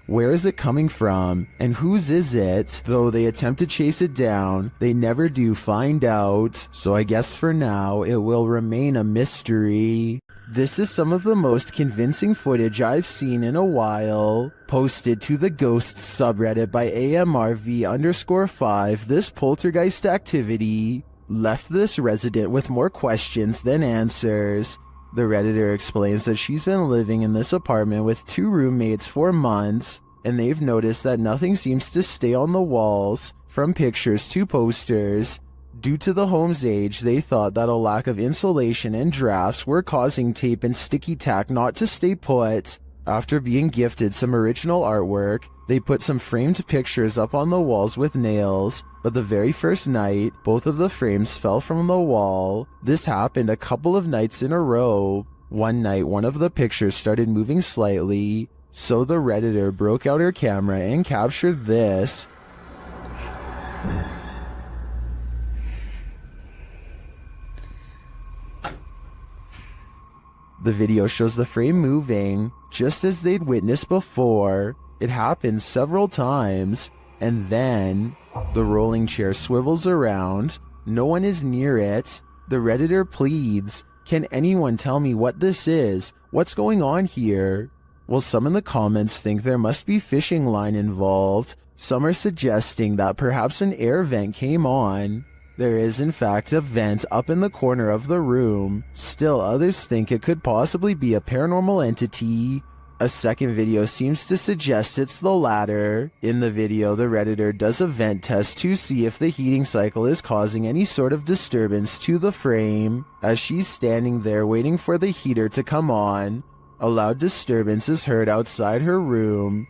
Where is it coming from, and whose is it? Though they attempt to chase it down, they never do find out, so I guess for now, it will remain a mystery. This is some of the most convincing footage I've seen in a while. Posted to the Ghosts subreddit by AMRV_5, this poltergeist activity left this resident with more questions than answers. The Redditor explains that she's been living in this apartment with 2 roommates for months, and they've noticed that nothing seems to stay on the walls, from pictures to posters. Due to the home's age, they thought that a lack of insulation and drafts were causing tape and sticky tack not to stay put. After being gifted some original artwork, they put some framed pictures up on the walls with nails, but the very first night, both of the frames fell from the wall. This happened a couple of nights in a row. One night, one of the pictures started moving slightly. So the Redditor broke out her camera and captured this. The video shows the frame moving, just as they'd witnessed before. It happens several times, and then the rolling chair swivels around. No one is near it. The Redditor pleads, "Can anyone tell me what this is? What's going on here?" Well, some in the comments think there must be fishing line involved. Some are suggesting that perhaps an air vent came on. There is in fact a vent up in the corner of the room. Still, others think it could possibly be a paranormal entity. A second video seems to suggest it's the latter. In the video, the Redditor does a vent test to see if the heating cycle is causing any sort of disturbance to the frame. As she's standing there waiting for the heater to come on, a loud disturbance is heard outside her room.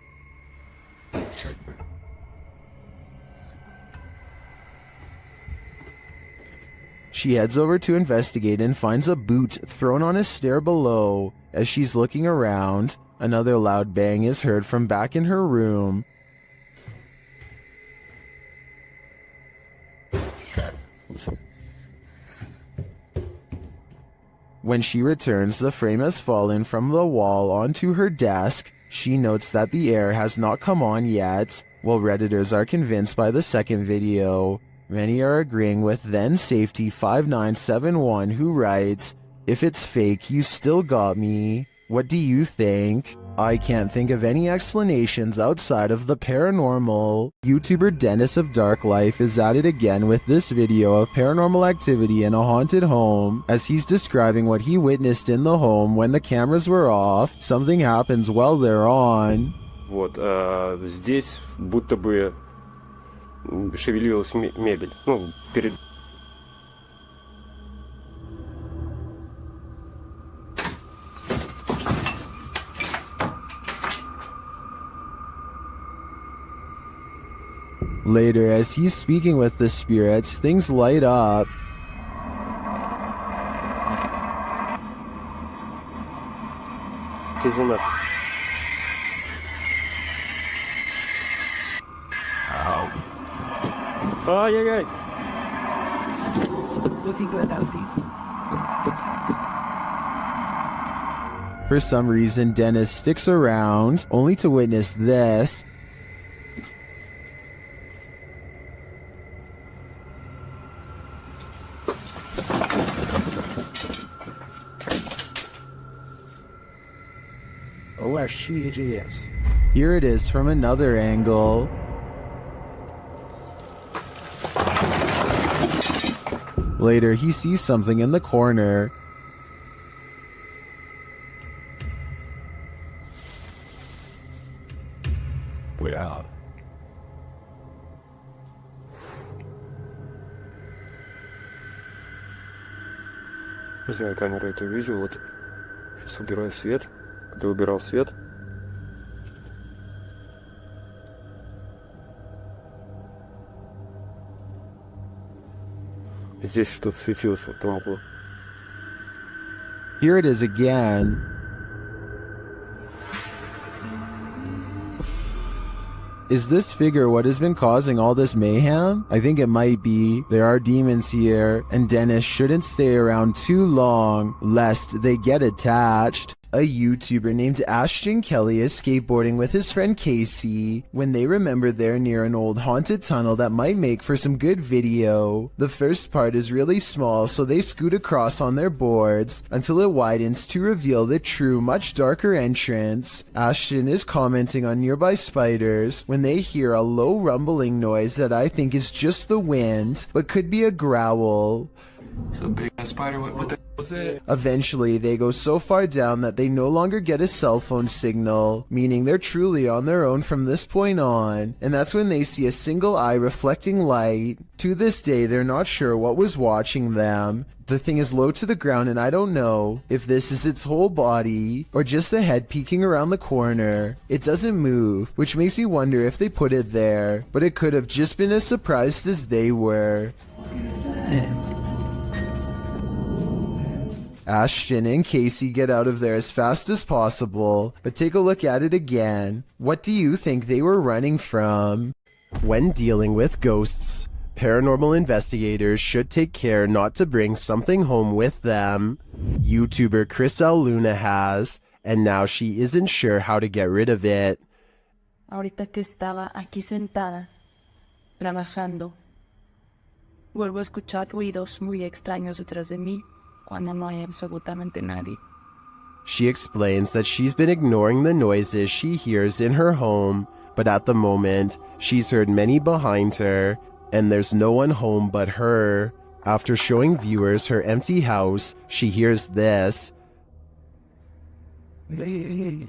She heads over to investigate and finds a boot thrown on a stair below. As she's looking around, another loud bang is heard from back in her room. When she returns, the frame has fallen from the wall onto her desk. She notes that the air has not come on yet, while Redditors are convinced by the second video. Many are agreeing with then Safety 5971, who writes, "If it's fake, you still got me. What do you think? I can't think of any explanations outside of the paranormal." YouTuber Dennis of Dark Life is at it again with this video of paranormal activity in a haunted home. As he's describing what he witnessed in the home when the cameras were off, something happens while they're on. Вот, здесь будто бы шевелилась мебель. Ну, перед... Later, as he's speaking with the spirits, things light up. Ай-яй-яй! For some reason, Dennis sticks around, only to witness this. Here it is from another angle. Later, he sees something in the corner. Way out. Не знаю, камера это увидел. Вот сейчас убираю свет. Когда убирал свет, здесь что-то светилось в том углу. Here it is again. Is this figure what has been causing all this mayhem? I think it might be. There are demons here, and Dennis shouldn't stay around too long, lest they get attached. A YouTuber named Ashton Kelly is skateboarding with his friend Casey when they remember they're near an old haunted tunnel that might make for some good video. The first part is really small, so they scoot across on their boards until it widens to reveal the true, much darker entrance. Ashton is commenting on nearby spiders when they hear a low rumbling noise that I think is just the wind, but could be a growl. It's a big ass spider. What the hell was it? Eventually, they go so far down that they no longer get a cell phone signal, meaning they're truly on their own from this point on, and that's when they see a single eye reflecting light. To this day, they're not sure what was watching them. The thing is low to the ground, and I don't know if this is its whole body or just the head peeking around the corner. It doesn't move, which makes me wonder if they put it there, but it could have just been as surprised as they were. Ashton and Casey get out of there as fast as possible, but take a look at it again. What do you think they were running from? When dealing with ghosts, paranormal investigators should take care not to bring something home with them. YouTuber Chris L. Luna has, and now she isn't sure how to get rid of it. Ahorita que estaba aquí sentada, trabajando, vuelvo a escuchar ruidos muy extraños detrás de mí cuando no hay absolutamente nadie. She explains that she's been ignoring the noises she hears in her home, but at the moment, she's heard many behind her, and there's no one home but her. After showing viewers her empty house, she hears this. The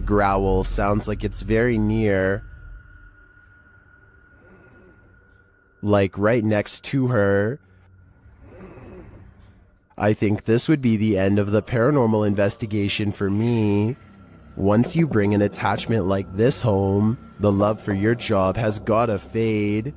growl sounds like it's very near, like right next to her. I think this would be the end of the paranormal investigation for me. Once you bring an attachment like this home, the love for your job has gotta fade.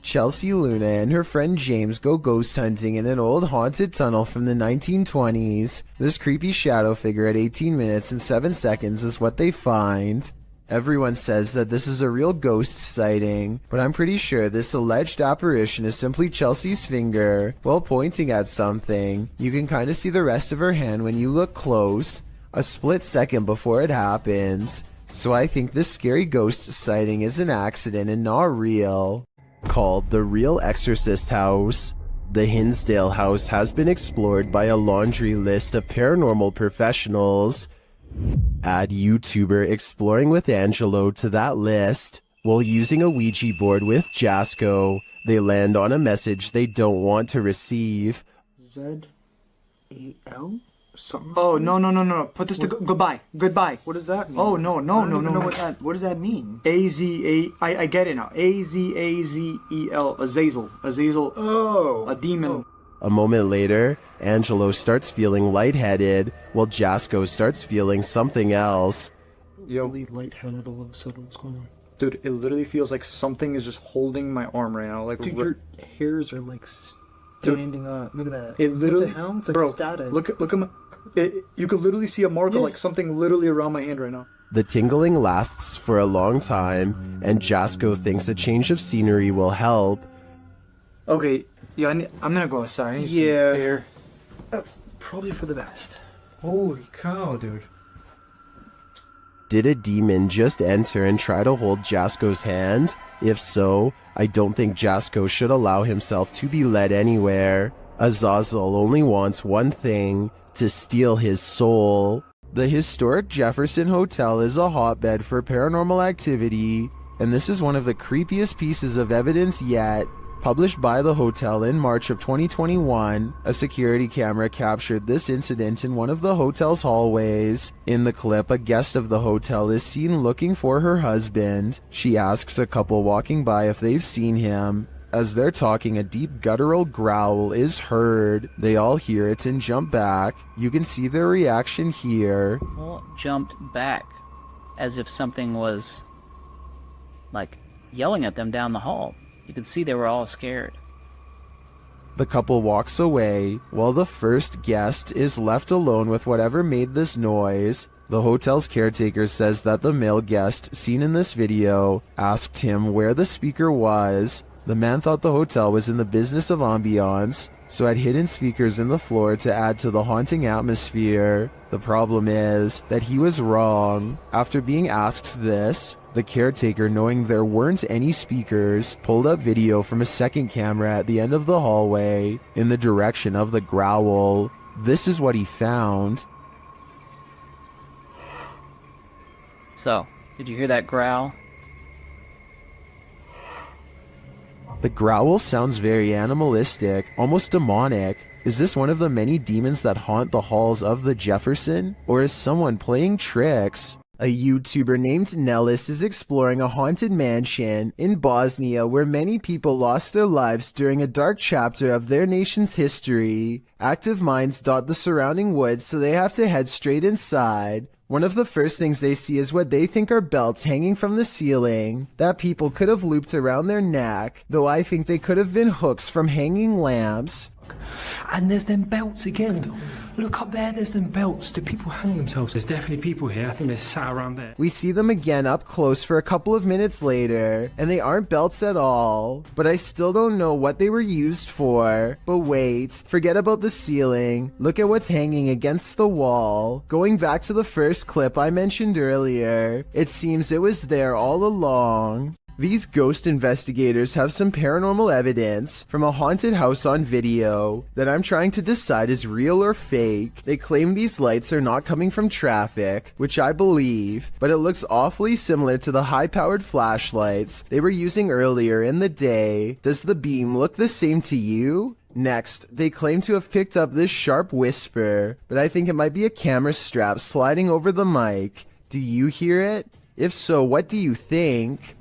Chelsea Luna and her friend James go ghost hunting in an old haunted tunnel from the 1920s. This creepy shadow figure at 18 minutes and 7 seconds is what they find. Everyone says that this is a real ghost sighting, but I'm pretty sure this alleged apparition is simply Chelsea's finger while pointing at something. You can kind of see the rest of her hand when you look close, a split second before it happens. So I think this scary ghost sighting is an accident and not real. Called the Real Exorcist House, the Hinsdale house has been explored by a laundry list of paranormal professionals. Add YouTuber Exploring with Angelo to that list. While using a Ouija board with Jasco, they land on a message they don't want to receive. Z-E-L? Something? Oh, no. Put this to goodbye. Goodbye. What does that mean? Oh, no. I don't even know what does that mean? A-Z-A... I get it now. A-Z-A-Z-E-L. Azazel. Azazel. Oh. A demon. A moment later, Angelo starts feeling lightheaded, while Jasco starts feeling something else. Yo. Lightheaded all of a sudden. What's going on? Dude, it literally feels like something is just holding my arm right now. Like, dude, your hairs are like standing up. Look at that. It literally... What the hell? It's like static. Look at my... you could literally see a marker, like something literally around my hand right now. The tingling lasts for a long time, and Jasco thinks a change of scenery will help. Okay, yeah, I'm gonna go outside. I need some air. That's probably for the best. Holy cow, dude. Did a demon just enter and try to hold Jasco's hand? If so, I don't think Jasco should allow himself to be led anywhere. Azazel only wants one thing: to steal his soul. The historic Jefferson Hotel is a hotbed for paranormal activity, and this is one of the creepiest pieces of evidence yet. Published by the hotel in March of 2021, a security camera captured this incident in one of the hotel's hallways. In the clip, a guest of the hotel is seen looking for her husband. She asks a couple walking by if they've seen him. As they're talking, a deep guttural growl is heard. They all hear it and jump back. You can see their reaction here. Well, jumped back as if something was like yelling at them down the hall. You could see they were all scared. The couple walks away, while the first guest is left alone with whatever made this noise. The hotel's caretaker says that the male guest seen in this video asked him where the speaker was. The man thought the hotel was in the business of ambiance, so had hidden speakers in the floor to add to the haunting atmosphere. The problem is that he was wrong. After being asked this, the caretaker, knowing there weren't any speakers, pulled up video from a second camera at the end of the hallway in the direction of the growl. This is what he found. So, did you hear that growl? The growl sounds very animalistic, almost demonic. Is this one of the many demons that haunt the halls of the Jefferson? Or is someone playing tricks? A YouTuber named Nellis is exploring a haunted mansion in Bosnia where many people lost their lives during a dark chapter of their nation's history. Active minds dot the surrounding woods, so they have to head straight inside. One of the first things they see is what they think are belts hanging from the ceiling that people could have looped around their neck, though I think they could have been hooks from hanging lamps. And there's them belts again. Look up there, there's them belts. Do people hang themselves? There's definitely people here. I think they're sat around there. We see them again up close for a couple of minutes later, and they aren't belts at all, but I still don't know what they were used for. But wait, forget about the ceiling. Look at what's hanging against the wall. Going back to the first clip I mentioned earlier, it seems it was there all along. These ghost investigators have some paranormal evidence from a haunted house on video that I'm trying to decide is real or fake. They claim these lights are not coming from traffic, which I believe, but it looks awfully similar to the high-powered flashlights they were using earlier in the day. Does the beam look the same to you? Next, they claim to have picked up this sharp whisper, but I think it might be a camera strap sliding over the mic. Do you hear it? If so, what do you think?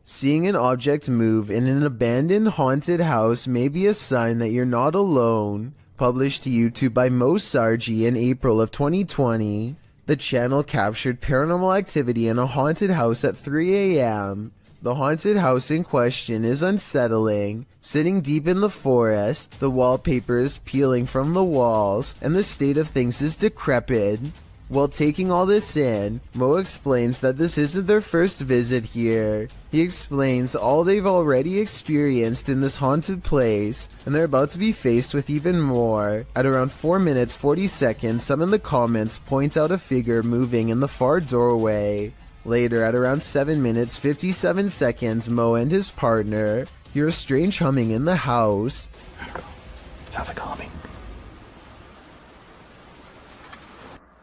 Seeing an object move in an abandoned haunted house may be a sign that you're not alone. Published to YouTube by Mo Sargi in April of 2020, the channel captured paranormal activity in a haunted house at 3 a.m. The haunted house in question is unsettling. Sitting deep in the forest, the wallpaper is peeling from the walls, and the state of things is decrepit. While taking all this in, Mo explains that this isn't their first visit here. He explains all they've already experienced in this haunted place, and they're about to be faced with even more. At around 4 minutes 40 seconds, some in the comments point out a figure moving in the far doorway. Later, at around 7 minutes 57 seconds, Mo and his partner hear a strange humming in the house. Sounds like humming.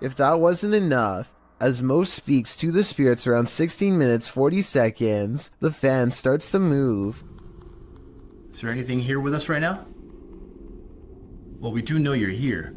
If that wasn't enough, as Mo speaks to the spirits around 16 minutes 40 seconds, the fan starts to move. Is there anything here with us right now? Well, we do know you're here.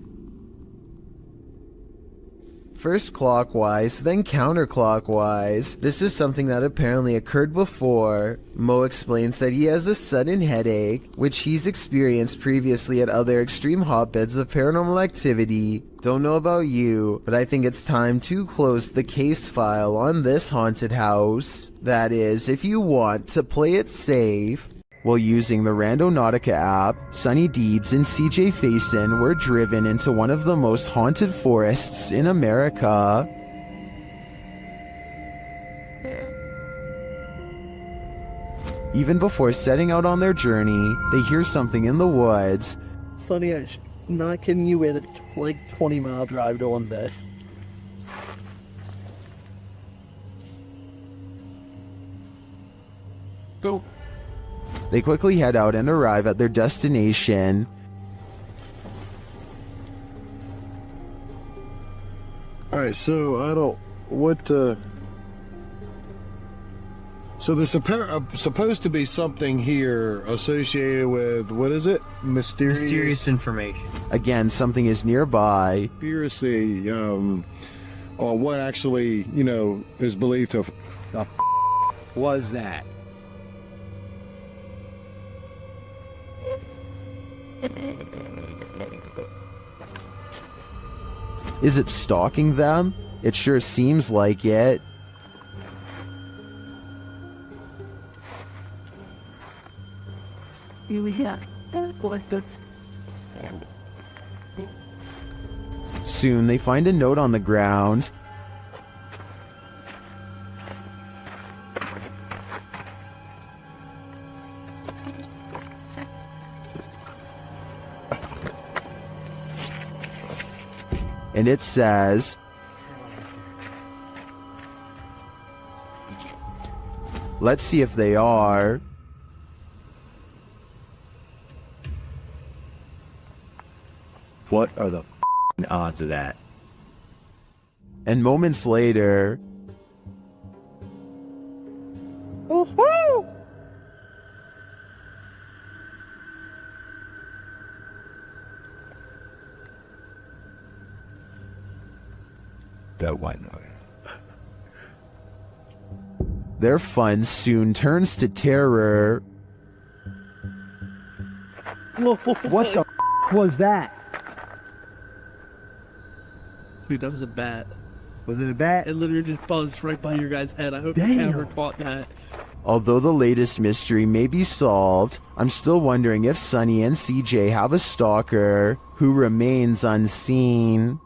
First clockwise, then counterclockwise. This is something that apparently occurred before. Mo explains that he has a sudden headache, which he's experienced previously at other extreme hotbeds of paranormal activity. Don't know about you, but I think it's time to close the case file on this haunted house. That is, if you want to play it safe. While using the Randonautica app, Sunny Deeds and CJ Faison were driven into one of the most haunted forests in America. Even before setting out on their journey, they hear something in the woods. Sonny, I'm not kidding you, in a like 20-mile drive to one day. Go. They quickly head out and arrive at their destination. Alright, so so there's supposed to be something here associated with, what is it? Mysterious information. Again, something is nearby. Conspiracy, on what actually, is believed to have... The was that? Is it stalking them? It sure seems like it. Soon they find a note on the ground. And it says, let's see if they are. What are the odds of that? And moments later, Woohoo! That white noise. their fun soon turns to terror. What the was that? Dude, that was a bat. Was it a bat? It literally just buzzed right by your guy's head. I hope you Damn. never caught that. Although the latest mystery may be solved, I'm still wondering if Sonny and CJ have a stalker who remains unseen.